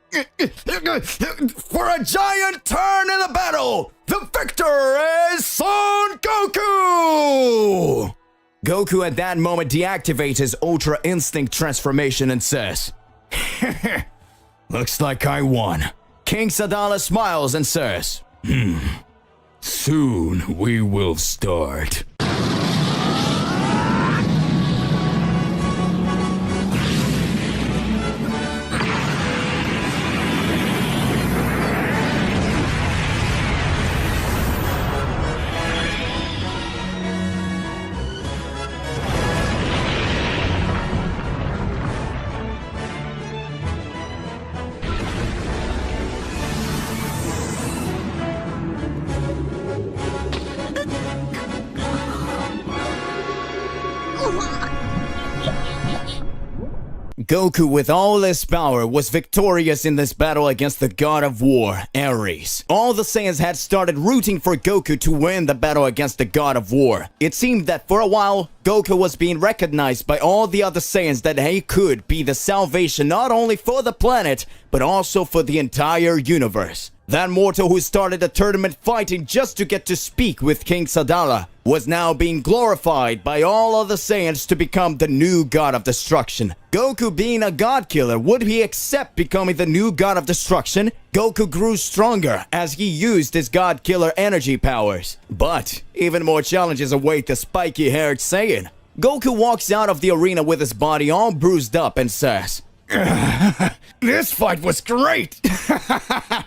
a giant turn in the battle, the victor is Son Goku!" Goku at that moment deactivates his Ultra Instinct transformation and says, "Looks like I won." King Sadala smiles and says, Soon we will start. Goku, with all his power, was victorious in this battle against the god of war, Ares. All the Saiyans had started rooting for Goku to win the battle against the god of war. It seemed that for a while, Goku was being recognized by all the other Saiyans that he could be the salvation not only for the planet, but also for the entire universe. That mortal who started the tournament fighting just to get to speak with King Sadala was now being glorified by all other Saiyans to become the new god of destruction. Goku being a god killer, would he accept becoming the new god of destruction? Goku grew stronger as he used his god killer energy powers. But even more challenges await the spiky-haired Saiyan. Goku walks out of the arena with his body all bruised up and says, This fight was great!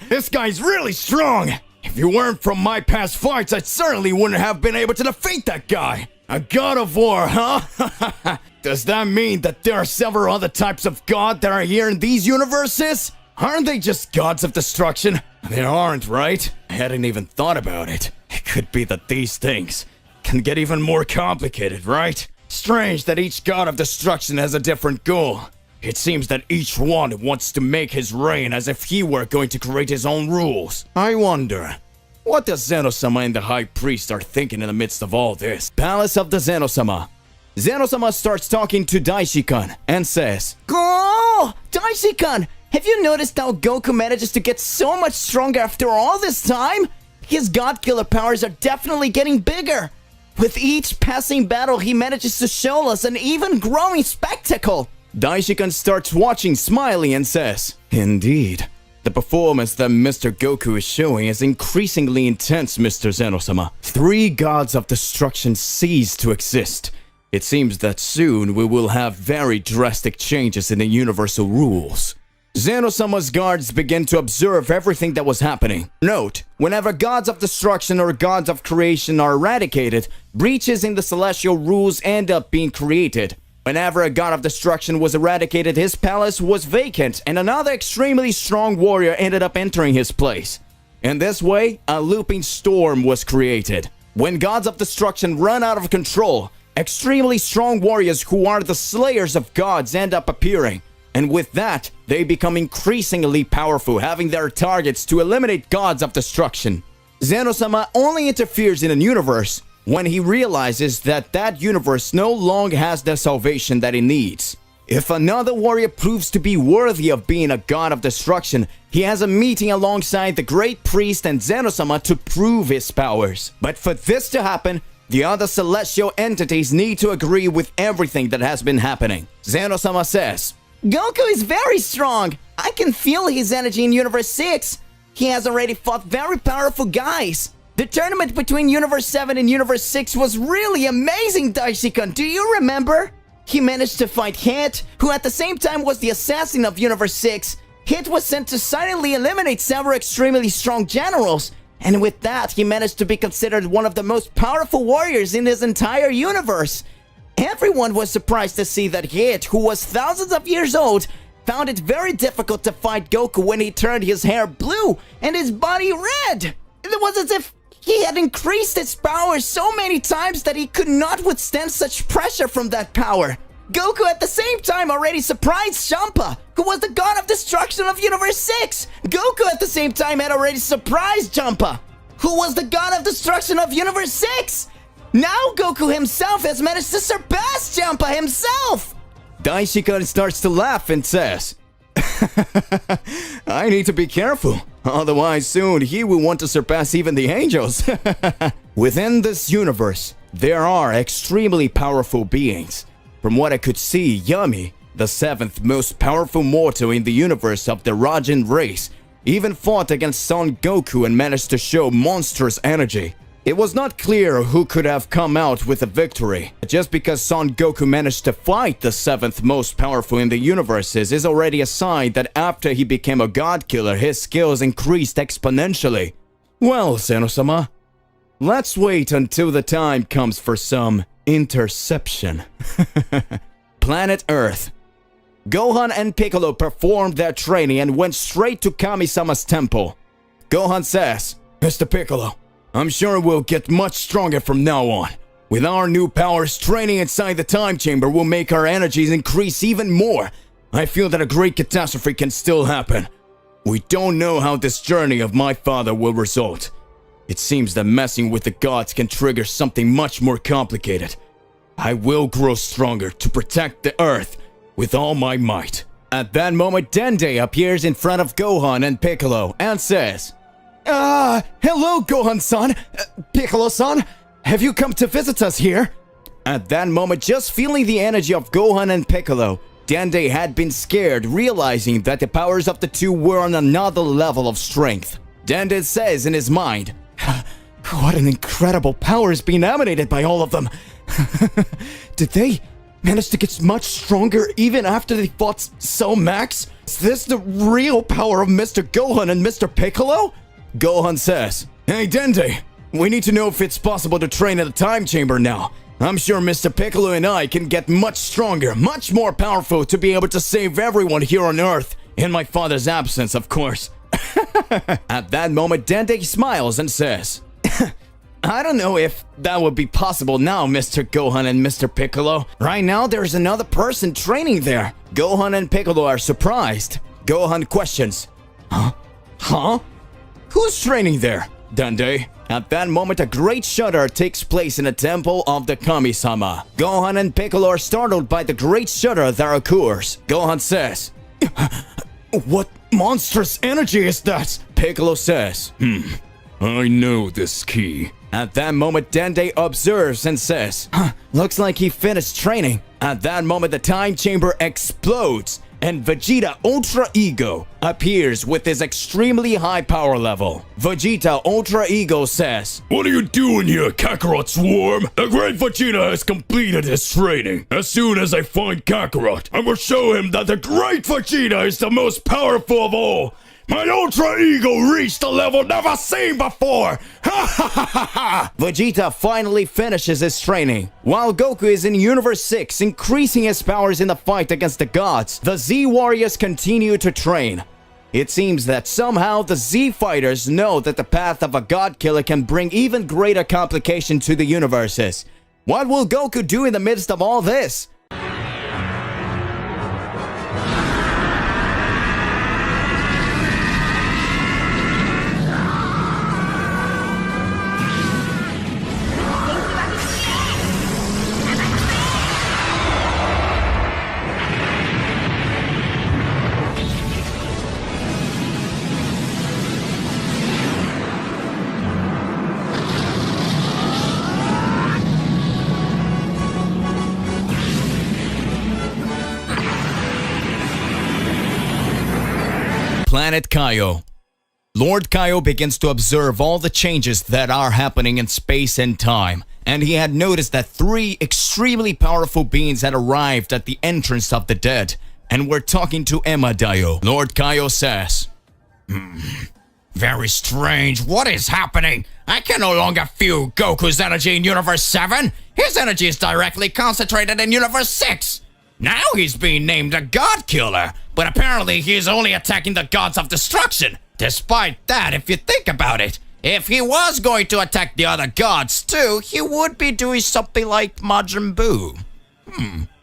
This guy's really strong! If you weren't from my past fights, I certainly wouldn't have been able to defeat that guy! A god of war, huh? Does that mean that there are several other types of god that are here in these universes? Aren't they just gods of destruction? They aren't, right? I hadn't even thought about it. It could be that these things can get even more complicated, right? Strange that each god of destruction has a different goal. It seems that each one wants to make his reign as if he were going to create his own rules. I wonder, what does Zeno-sama and the High Priest are thinking in the midst of all this? Palace of the Zeno-sama. Zeno-sama starts talking to Daishi-kun and says, Oh, Daishi-kun, have you noticed how Goku manages to get so much stronger after all this time? His god killer powers are definitely getting bigger. With each passing battle, he manages to show us an even growing spectacle. Daishi-kun starts watching smiling and says, Indeed, the performance that Mr. Goku is showing is increasingly intense, Mr. Zeno-sama. 3 gods of destruction cease to exist. It seems that soon we will have very drastic changes in the universal rules. Zeno-sama's guards begin to observe everything that was happening. Note, whenever gods of destruction or gods of creation are eradicated, breaches in the celestial rules end up being created. Whenever a god of destruction was eradicated, his palace was vacant and another extremely strong warrior ended up entering his place. In this way, a looping storm was created. When gods of destruction run out of control, extremely strong warriors who are the slayers of gods end up appearing. And with that, they become increasingly powerful, having their targets to eliminate gods of destruction. Zeno-sama only interferes in an universe when he realizes that that universe no longer has the salvation that it needs. If another warrior proves to be worthy of being a god of destruction, he has a meeting alongside the great priest and Zeno-sama to prove his powers. But for this to happen, the other celestial entities need to agree with everything that has been happening. Zeno-sama says, Goku is very strong. I can feel his energy in Universe 6. He has already fought very powerful guys. The tournament between Universe 7 and Universe 6 was really amazing, Daishi-kun. Do you remember? He managed to fight Hit, who at the same time was the assassin of Universe 6. Hit was sent to silently eliminate several extremely strong generals. And with that, he managed to be considered one of the most powerful warriors in his entire universe. Everyone was surprised to see that Hit, who was thousands of years old, found it very difficult to fight Goku when he turned his hair blue and his body red. It was as if he had increased his power so many times that he could not withstand such pressure from that power. Goku at the same time already surprised Champa, who was the god of destruction of Universe 6. Goku at the same time had already surprised Champa, who was the god of destruction of Universe 6. Now Goku himself has managed to surpass Champa himself. Daishi-kun starts to laugh and says, I need to be careful, otherwise soon he will want to surpass even the angels. Within this universe, there are extremely powerful beings. From what I could see, Yami, the 7th most powerful mortal in the universe of the Rajin race, even fought against Son Goku and managed to show monstrous energy. It was not clear who could have come out with a victory. Just because Son Goku managed to fight the 7th most powerful in the universes is already a sign that after he became a god killer, his skills increased exponentially. Well, Zeno-sama, let's wait until the time comes for some interception. Planet Earth. Gohan and Piccolo performed their training and went straight to Kami-sama's temple. Gohan says, Mr. Piccolo, I'm sure we'll get much stronger from now on. With our new powers, training inside the time chamber will make our energies increase even more. I feel that a great catastrophe can still happen. We don't know how this journey of my father will result. It seems that messing with the gods can trigger something much more complicated. I will grow stronger to protect the Earth with all my might. At that moment, Dende appears in front of Gohan and Piccolo and says, hello Gohan-san, Piccolo-san, have you come to visit us here? At that moment, just feeling the energy of Gohan and Piccolo, Dende had been scared, realizing that the powers of the two were on another level of strength. Dende says in his mind, what an incredible power is being emanated by all of them. Did they manage to get much stronger even after they fought Cell Max? Is this the real power of Mr. Gohan and Mr. Piccolo? Gohan says, hey Dende, we need to know if it's possible to train at the time chamber now. I'm sure Mr. Piccolo and I can get much stronger, much more powerful to be able to save everyone here on Earth. In my father's absence, of course. At that moment, Dende smiles and says, I don't know if that would be possible now, Mr. Gohan and Mr. Piccolo. Right now, there's another person training there. Gohan and Piccolo are surprised. Gohan questions, Huh? Who's training there? Dende. At that moment, a great shudder takes place in the temple of the Kami-sama. Gohan and Piccolo are startled by the great shudder that occurs. Gohan says, what monstrous energy is that? Piccolo says, I know this key. At that moment, Dende observes and says, looks like he finished training. At that moment, the time chamber explodes and Vegeta Ultra Ego appears with his extremely high power level. Vegeta Ultra Ego says, what are you doing here, Kakarot Swarm? The great Vegeta has completed his training. As soon as I find Kakarot, I will show him that the great Vegeta is the most powerful of all. My Ultra Ego reached a level never seen before! Ha ha ha ha ha! Vegeta finally finishes his training. While Goku is in Universe 6 increasing his powers in the fight against the gods, the Z Warriors continue to train. It seems that somehow the Z Fighters know that the path of a God Killer can bring even greater complication to the universes. What will Goku do in the midst of all this? Planet Kaio. Lord Kaio begins to observe all the changes that are happening in space and time, and he had noticed that 3 extremely powerful beings had arrived at the entrance of the dead, and were talking to Emma Dio. Lord Kaio says, Very strange. What is happening? I can no longer feel Goku's energy in Universe 7. His energy is directly concentrated in Universe 6. Now he's being named a God Killer, but apparently he is only attacking the gods of destruction. Despite that, if you think about it, if he was going to attack the other gods too, he would be doing something like Majin Buu.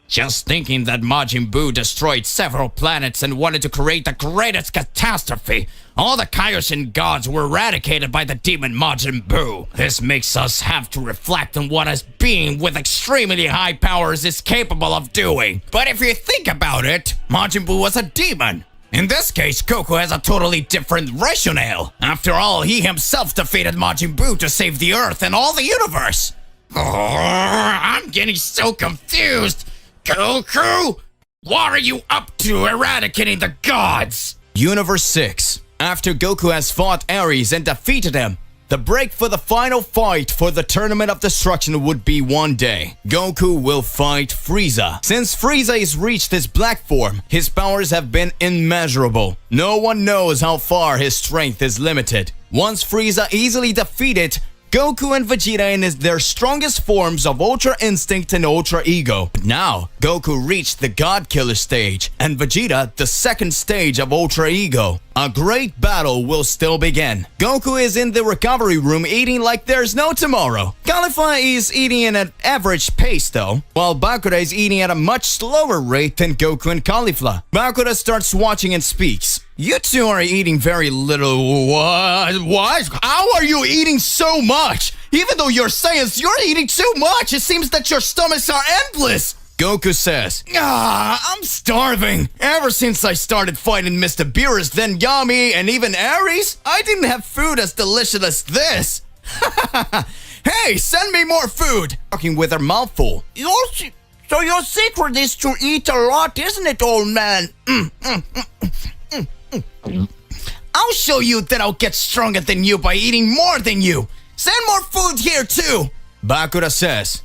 Just thinking that Majin Buu destroyed several planets and wanted to create the greatest catastrophe. All the Kaioshin gods were eradicated by the demon Majin Buu. This makes us have to reflect on what a being with extremely high powers is capable of doing. But if you think about it, Majin Buu was a demon. In this case, Goku has a totally different rationale. After all, he himself defeated Majin Buu to save the Earth and all the universe. I'm getting so confused. Goku, what are you up to eradicating the gods? Universe 6. After Goku has fought Ares and defeated him, the break for the final fight for the Tournament of Destruction would be one day. Goku will fight Frieza. Since Frieza has reached his black form, his powers have been immeasurable. No one knows how far his strength is limited. Once Frieza easily defeated, Goku and Vegeta in their strongest forms of Ultra Instinct and Ultra Ego. But now, Goku reached the God Killer stage, and Vegeta the second stage of Ultra Ego. A great battle will still begin. Goku is in the recovery room eating like there's no tomorrow. Caulifla is eating at an average pace though, while Bakura is eating at a much slower rate than Goku and Caulifla. Bakura starts watching and speaks. You two are eating very little. What? How are you eating so much? Even though you're Saiyans, you're eating too much. It seems that your stomachs are endless. Goku says, I'm starving. Ever since I started fighting Mr. Beerus, then Yami, and even Ares, I didn't have food as delicious as this. Hey, send me more food. Talking with her mouth full. So your secret is to eat a lot, isn't it, old man? I'll show you that I'll get stronger than you by eating more than you. Send more food here too. Bakura says,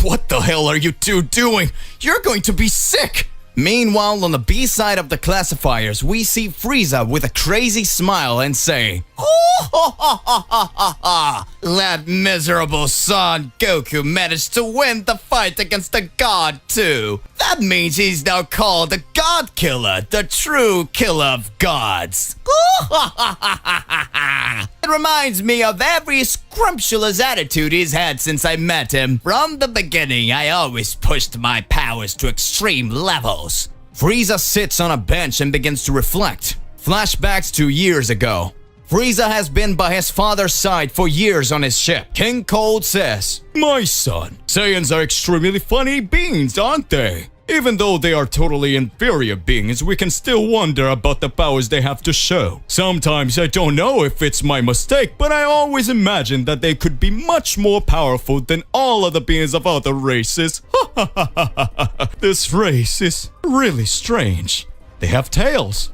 what the hell are you two doing? You're going to be sick. Meanwhile, on the B side of the classifiers, we see Frieza with a crazy smile and say, that miserable son Goku managed to win the fight against the god too. That means he's now called the God Killer, the true killer of gods. It reminds me of every scrumptious attitude he's had since I met him. From the beginning, I always pushed my powers to extreme levels. Frieza sits on a bench and begins to reflect. Flashbacks to years ago. Frieza has been by his father's side for years on his ship. King Cold says, my son, Saiyans are extremely funny beings, aren't they? Even though they are totally inferior beings, we can still wonder about the powers they have to show. Sometimes I don't know if it's my mistake, but I always imagine that they could be much more powerful than all other beings of other races. This race is really strange. They have tails.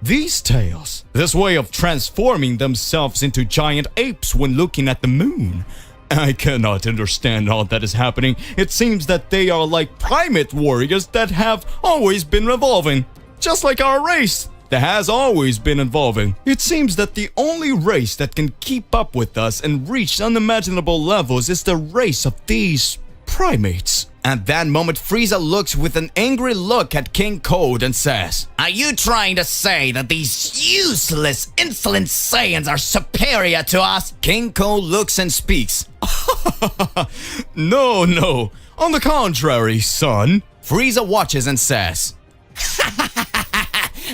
These tails. This way of transforming themselves into giant apes when looking at the moon. I cannot understand all that is happening. It seems that they are like primate warriors that have always been evolving. Just like our race that has always been evolving. It seems that the only race that can keep up with us and reach unimaginable levels is the race of these primates. At that moment, Frieza looks with an angry look at King Cold and says, are you trying to say that these useless, insolent Saiyans are superior to us? King Cold looks and speaks. No. On the contrary, son. Frieza watches and says,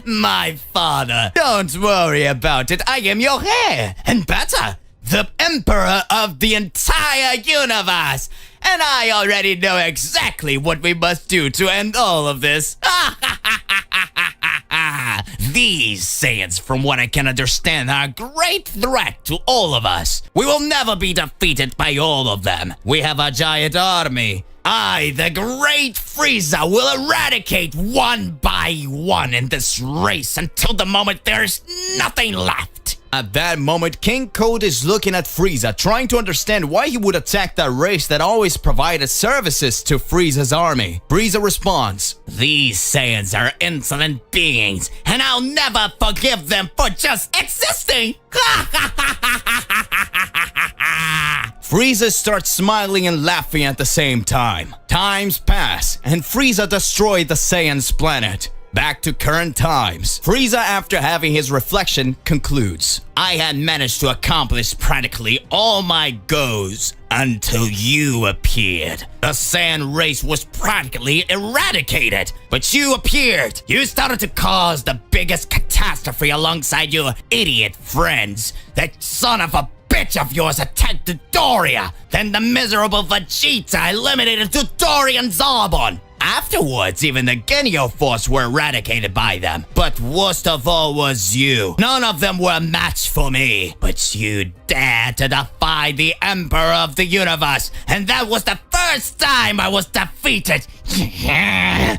my father, don't worry about it. I am your heir, and better, the emperor of the entire universe. And I already know exactly what we must do to end all of this. These Saiyans, from what I can understand, are a great threat to all of us. We will never be defeated by all of them. We have a giant army. I, the great Frieza, will eradicate one by one in this race until the moment there's nothing left. At that moment, King Cold is looking at Frieza, trying to understand why he would attack that race that always provided services to Frieza's army. Frieza responds, these Saiyans are insolent beings, and I'll never forgive them for just existing! Frieza starts smiling and laughing at the same time. Times pass, and Frieza destroyed the Saiyans' planet. Back to current times. Frieza, after having his reflection, concludes, I had managed to accomplish practically all my goals until you appeared. The Saiyan race was practically eradicated, but you appeared. You started to cause the biggest catastrophe alongside your idiot friends. That son of a bitch of yours attacked Doria. Then the miserable Vegeta eliminated Doria and Zarbon. Afterwards, even the Genio Force were eradicated by them. But worst of all was you. None of them were a match for me. But you dared to defy the Emperor of the Universe. And that was the first time I was defeated.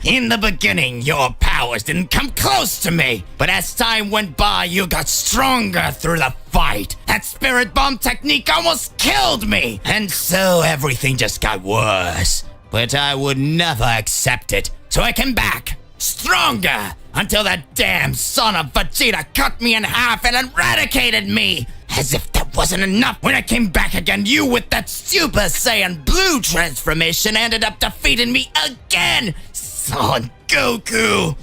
In the beginning, your powers didn't come close to me. But as time went by, you got stronger through the fight. That spirit bomb technique almost killed me. And so everything just got worse. But I would never accept it, so I came back, stronger, until that damn son of Vegeta cut me in half and eradicated me, as if there wasn't enough. When I came back again, you with that Super Saiyan Blue transformation ended up defeating me again, Son Goku.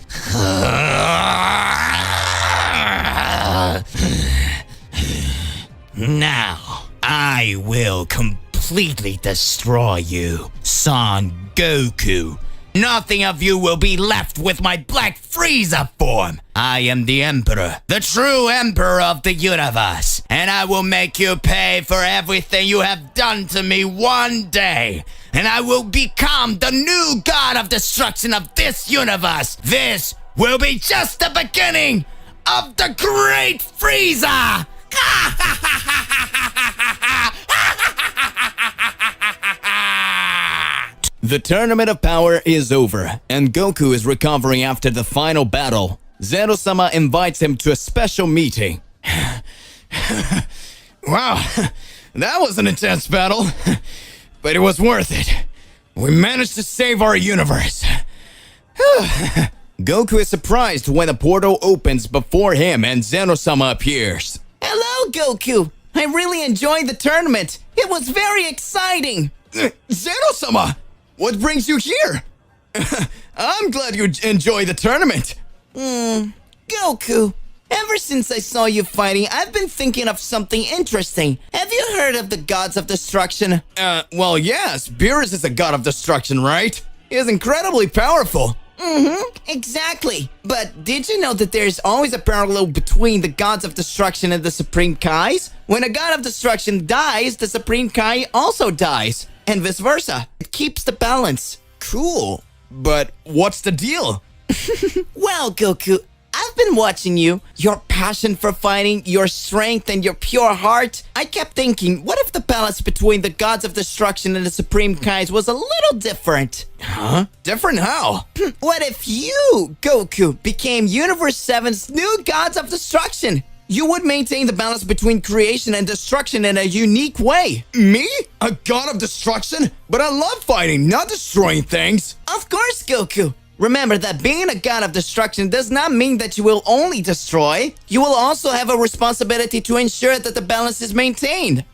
Now, I will completely destroy you, Son Goku. Nothing of you will be left with my Black Frieza form. I am the Emperor, the true Emperor of the universe, and I will make you pay for everything you have done to me one day. And I will become the new God of destruction of this universe. This will be just the beginning of the Great Frieza! The Tournament of Power is over, and Goku is recovering after the final battle. Zeno-sama invites him to a special meeting. Wow, that was an intense battle, but it was worth it. We managed to save our universe. Goku is surprised when a portal opens before him and Zeno-sama appears. Hello, Goku! I really enjoyed the tournament. It was very exciting. Zeno-sama, what brings you here? I'm glad you enjoy the tournament. Goku, ever since I saw you fighting, I've been thinking of something interesting. Have you heard of the Gods of Destruction? Well, yes, Beerus is a god of destruction, right? He is incredibly powerful. Exactly. But did you know that there's always a parallel between the Gods of Destruction and the Supreme Kais? When a God of Destruction dies, the Supreme Kai also dies. And vice versa. It keeps the balance. Cool. But what's the deal? Well, Goku, I've been watching you. Your passion for fighting, your strength, and your pure heart. I kept thinking, what if the balance between the Gods of Destruction and the Supreme Kais was a little different? Huh? Different how? What if you, Goku, became Universe 7's new Gods of Destruction? You would maintain the balance between creation and destruction in a unique way. Me? A god of destruction? But I love fighting, not destroying things. Of course, Goku. Remember that being a god of destruction does not mean that you will only destroy. You will also have a responsibility to ensure that the balance is maintained.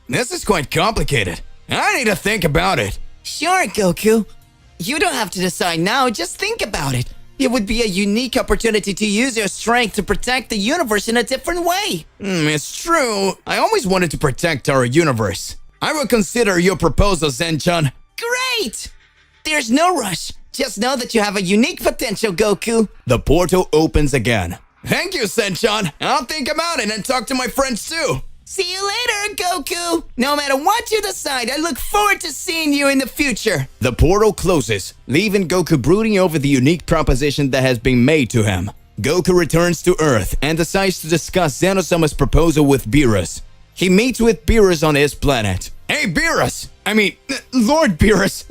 This is quite complicated. I need to think about it. Sure, Goku. You don't have to decide now, just think about it. It would be a unique opportunity to use your strength to protect the universe in a different way. It's true. I always wanted to protect our universe. I will consider your proposal, Zen-chan. Great! There's no rush. Just know that you have a unique potential, Goku. The portal opens again. Thank you, Zen-chan. I'll think about it and talk to my friends too. See you later, Goku. No matter what you decide, I look forward to seeing you in the future. The portal closes, leaving Goku brooding over the unique proposition that has been made to him. Goku returns to Earth and decides to discuss Zeno-sama's proposal with Beerus. He meets with Beerus on his planet. Hey, Beerus! Lord Beerus!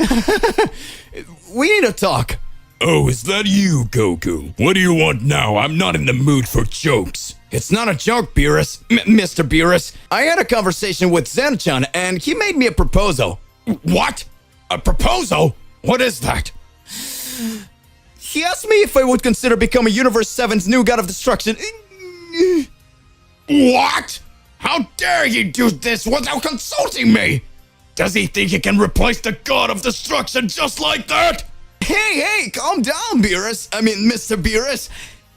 We need to talk. Oh, is that you, Goku? What do you want now? I'm not in the mood for jokes. It's not a joke, Beerus. Mr. Beerus. I had a conversation with Zen-chan and he made me a proposal. What? A proposal? What is that? He asked me if I would consider becoming Universe 7's new God of Destruction. What? How dare you do this without consulting me? Does he think he can replace the God of Destruction just like that? Hey, calm down, Beerus. Mr. Beerus.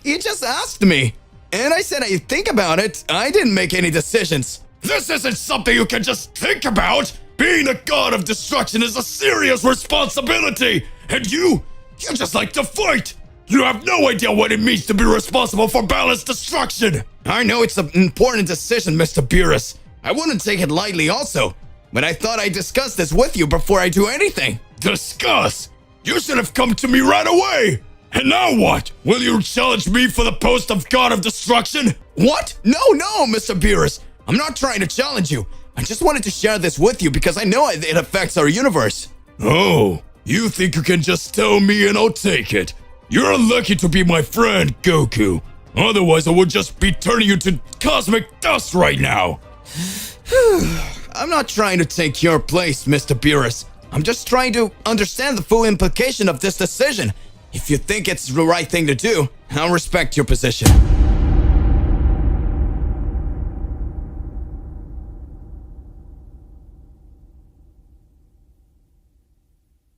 You just asked me. And I said I'd think about it. I didn't make any decisions. This isn't something you can just think about. Being a God of Destruction is a serious responsibility. And you just like to fight. You have no idea what it means to be responsible for balanced destruction. I know it's an important decision, Mr. Beerus. I wouldn't take it lightly also. But I thought I'd discuss this with you before I do anything. Discuss? You should have come to me right away. And now what? Will you challenge me for the post of God of Destruction? What? No, Mr. Beerus. I'm not trying to challenge you. I just wanted to share this with you because I know it affects our universe. Oh, you think you can just tell me and I'll take it? You're lucky to be my friend, Goku. Otherwise, I would just be turning you to cosmic dust right now. I'm not trying to take your place, Mr. Beerus. I'm just trying to understand the full implication of this decision. If you think it's the right thing to do, I'll respect your position.